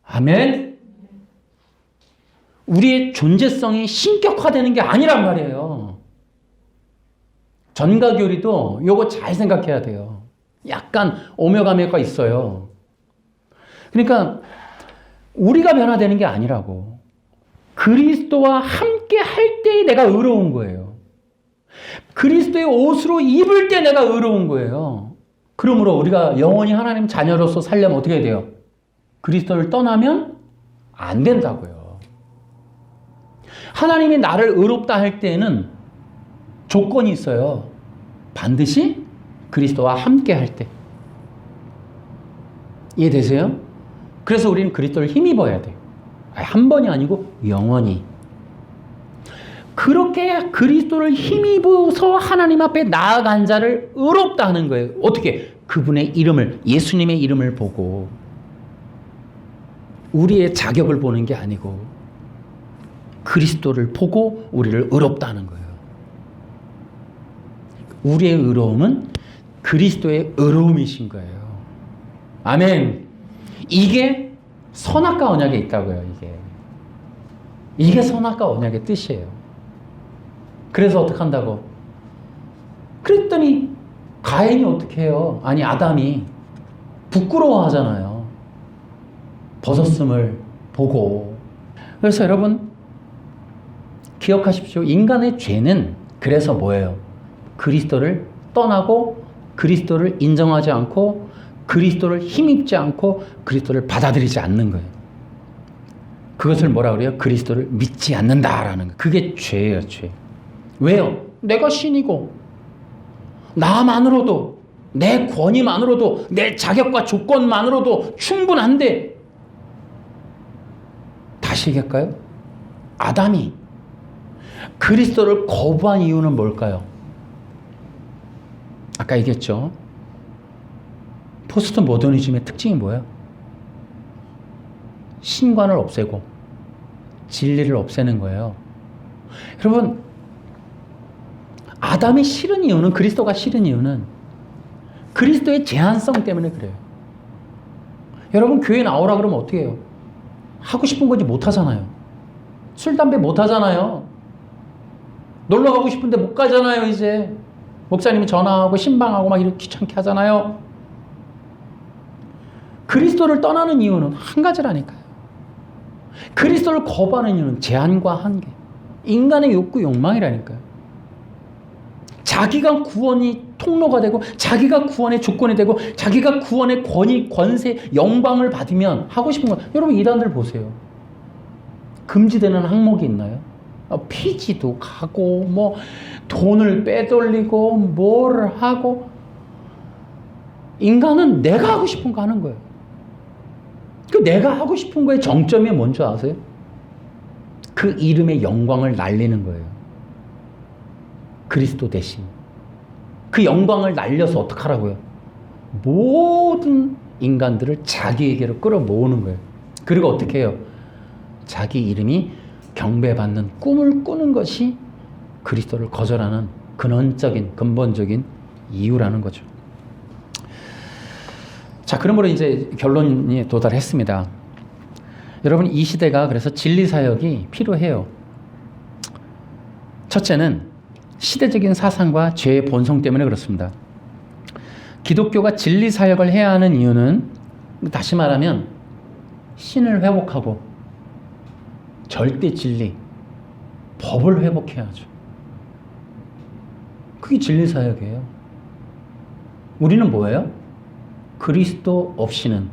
아멘. 우리의 존재성이 신격화되는 게 아니란 말이에요. 전가교리도 요거 잘 생각해야 돼요. 약간 오며가며가 있어요. 그러니까 우리가 변화되는 게 아니라고. 그리스도와 함께 할 때 내가 의로운 거예요. 그리스도의 옷으로 입을 때 내가 의로운 거예요. 그러므로 우리가 영원히 하나님 자녀로서 살려면 어떻게 돼요? 그리스도를 떠나면 안 된다고요. 하나님이 나를 의롭다 할 때는 조건이 있어요. 반드시 그리스도와 함께 할 때. 이해되세요? 그래서 우리는 그리스도를 힘입어야 돼요. 한 번이 아니고 영원히. 그렇게 그리스도를 힘입어서 하나님 앞에 나아간 자를 의롭다 하는 거예요. 어떻게? 그분의 이름을, 예수님의 이름을 보고 우리의 자격을 보는 게 아니고 그리스도를 보고 우리를 의롭다는 거예요. 우리의 의로움은 그리스도의 의로움이신 거예요. 아멘. 이게 선악과 언약에 있다고요. 이게 선악과 언약의 뜻이에요. 그래서 어떻게 한다고? 그랬더니 가인이 어떻게 해요? 아니, 아담이 부끄러워하잖아요. 벗었음을 보고. 그래서 여러분 기억하십시오. 인간의 죄는 그래서 뭐예요? 그리스도를 떠나고 그리스도를 인정하지 않고 그리스도를 힘입지 않고 그리스도를 받아들이지 않는 거예요. 그것을 뭐라 그래요? 그리스도를 믿지 않는다라는 거. 그게 죄예요, 죄. 왜요? 내가 신이고 나만으로도 내 권위만으로도 내 자격과 조건만으로도 충분한데, 다시 얘기할까요? 아담이 그리스도를 거부한 이유는 뭘까요? 아까 얘기했죠. 포스트 모더니즘의 특징이 뭐예요? 신관을 없애고 진리를 없애는 거예요. 여러분, 아담이 싫은 이유는, 그리스도가 싫은 이유는 그리스도의 제한성 때문에 그래요. 여러분, 교회 나오라 그러면 어떻게 해요? 하고 싶은 거지 못 하잖아요. 술, 담배 못 하잖아요. 놀러 가고 싶은데 못 가잖아요, 이제. 목사님이 전화하고 신방하고 막 이렇게 귀찮게 하잖아요. 그리스도를 떠나는 이유는 한 가지라니까요. 그리스도를 거부하는 이유는 제한과 한계. 인간의 욕구, 욕망이라니까요. 자기가 구원이 통로가 되고 자기가 구원의 조건이 되고 자기가 구원의 권위, 권세, 영광을 받으면 하고 싶은 거. 여러분, 이단들 보세요. 금지되는 항목이 있나요? 피지도 가고 뭐 돈을 빼돌리고 뭘 하고. 인간은 내가 하고 싶은 거 하는 거예요. 그 내가 하고 싶은 거의 정점이 뭔지 아세요? 그 이름의 영광을 날리는 거예요. 그리스도 대신. 그 영광을 날려서 어떡하라고요? 모든 인간들을 자기에게로 끌어모으는 거예요. 그리고 어떻게 해요? 자기 이름이 경배받는 꿈을 꾸는 것이 그리스도를 거절하는 근원적인, 근본적인 이유라는 거죠. 자, 그러므로 이제 결론이 도달했습니다. 여러분, 이 시대가 그래서 진리사역이 필요해요. 첫째는 시대적인 사상과 죄의 본성 때문에 그렇습니다. 기독교가 진리사역을 해야 하는 이유는, 다시 말하면 신을 회복하고 절대 진리, 법을 회복해야죠. 그게 진리사역이에요. 우리는 뭐예요? 그리스도 없이는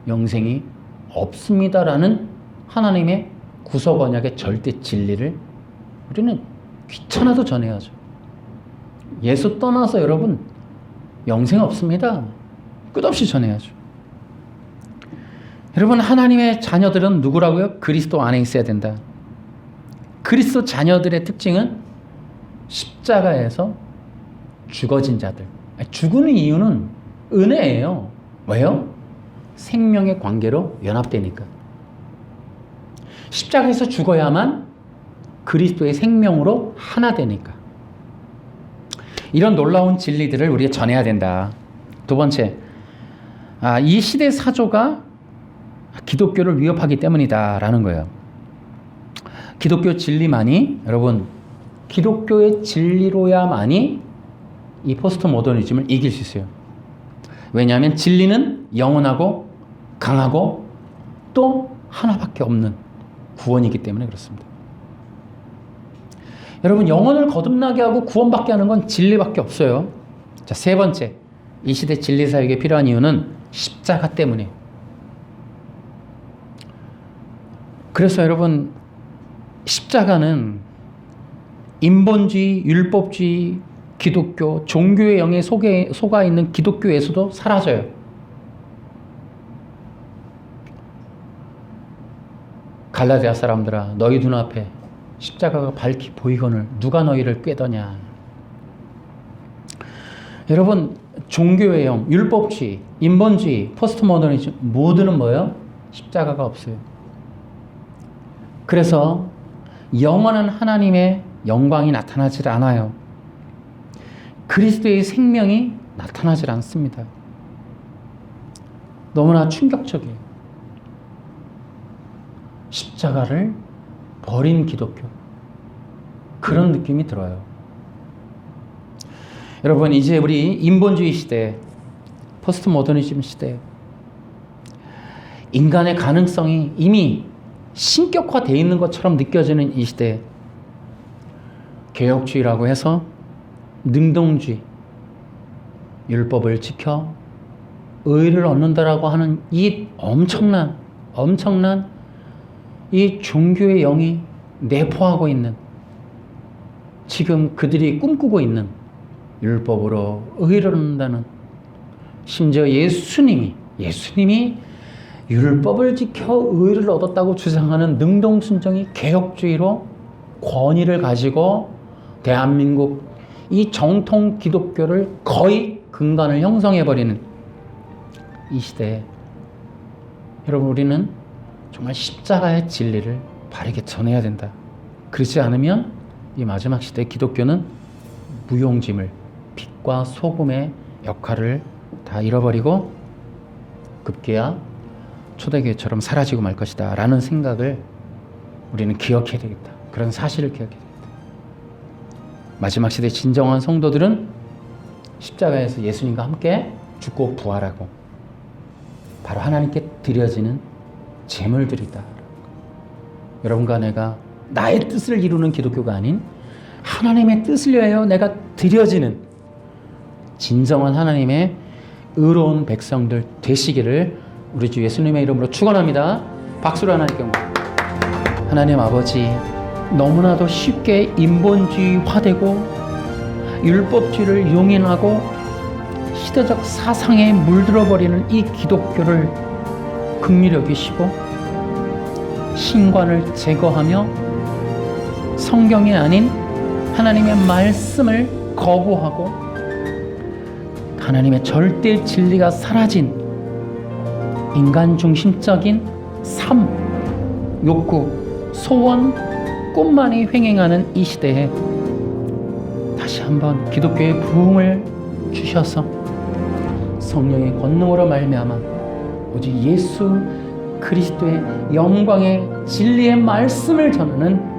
영생이 없습니다라는 하나님의 구속 언약의 절대 진리를 우리는 귀찮아도 전해야죠. 예수 떠나서 여러분 영생 없습니다. 끝없이 전해야죠. 여러분, 하나님의 자녀들은 누구라고요? 그리스도 안에 있어야 된다. 그리스도 자녀들의 특징은 십자가에서 죽어진 자들. 죽는 이유는 은혜예요. 왜요? 생명의 관계로 연합되니까. 십자가에서 죽어야만 그리스도의 생명으로 하나 되니까. 이런 놀라운 진리들을 우리가 전해야 된다. 두 번째, 이 시대 사조가 기독교를 위협하기 때문이다라는 거예요. 기독교 진리만이, 여러분, 기독교의 진리로야만이 이 포스트 모더니즘을 이길 수 있어요. 왜냐하면 진리는 영원하고 강하고 또 하나밖에 없는 구원이기 때문에 그렇습니다. 여러분, 영혼을 거듭나게 하고 구원받게 하는 건 진리밖에 없어요. 자, 세 번째, 이 시대 진리사역에 필요한 이유는 십자가 때문에. 그래서 여러분, 십자가는 인본주의, 율법주의, 기독교, 종교의 영에 속아 있는 기독교에서도 사라져요. 갈라디아 사람들아, 너희 눈앞에 십자가가 밝히 보이거늘 누가 너희를 꾀더냐. 여러분, 종교의 영, 율법주의, 인본주의, 포스트모더니즘 모두는 뭐예요? 십자가가 없어요. 그래서 영원한 하나님의 영광이 나타나질 않아요. 그리스도의 생명이 나타나질 않습니다. 너무나 충격적이에요. 십자가를 버린 기독교. 그런 느낌이 들어요. 여러분, 이제 우리 인본주의 시대, 포스트 모더니즘 시대, 인간의 가능성이 이미 신격화되어 있는 것처럼 느껴지는 이 시대에 개혁주의라고 해서 능동주의, 율법을 지켜 의를 얻는다라고 하는 이 엄청난 이 종교의 영이 내포하고 있는, 지금 그들이 꿈꾸고 있는 율법으로 의를 얻는다는, 심지어 예수님이 율법을 지켜 의를 얻었다고 주장하는 능동순종이 개혁주의로 권위를 가지고 대한민국 이 정통 기독교를 거의 근간을 형성해버리는 이 시대에 여러분, 우리는 정말 십자가의 진리를 바르게 전해야 된다. 그렇지 않으면 이 마지막 시대 기독교는 무용지물, 빛과 소금의 역할을 다 잃어버리고 급기야 초대교회처럼 사라지고 말 것이다 라는 생각을 우리는 기억해야 되겠다. 그런 사실을 기억해야 되겠다. 마지막 시대 진정한 성도들은 십자가에서 예수님과 함께 죽고 부활하고 바로 하나님께 드려지는 제물들이다. 여러분과 내가 나의 뜻을 이루는 기독교가 아닌 하나님의 뜻을 위하여 내가 드려지는 진정한 하나님의 의로운 백성들 되시기를 우리 주 예수님의 이름으로 축원합니다. 박수로 하나님께 하나님 아버지, 너무나도 쉽게 인본주의화되고 율법주의를 용인하고 시대적 사상에 물들어버리는 이 기독교를 긍휼히 여기시고 신관을 제거하며 성경이 아닌 하나님의 말씀을 거부하고 하나님의 절대 진리가 사라진 인간 중심적인 삶, 욕구, 소원, 꿈만이 횡행하는 이 시대에 다시 한번 기독교의 부흥을 주셔서 성령의 권능으로 말미암아 오직 예수 그리스도의 영광의 진리의 말씀을 전하는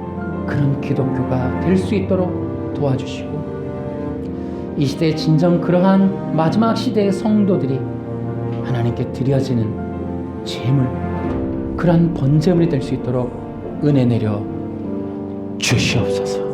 그런 기독교가 될 수 있도록 도와주시고, 이 시대에 진정 그러한 마지막 시대의 성도들이 하나님께 드려지는 제물, 그러한 번제물이 될 수 있도록 은혜 내려 주시옵소서.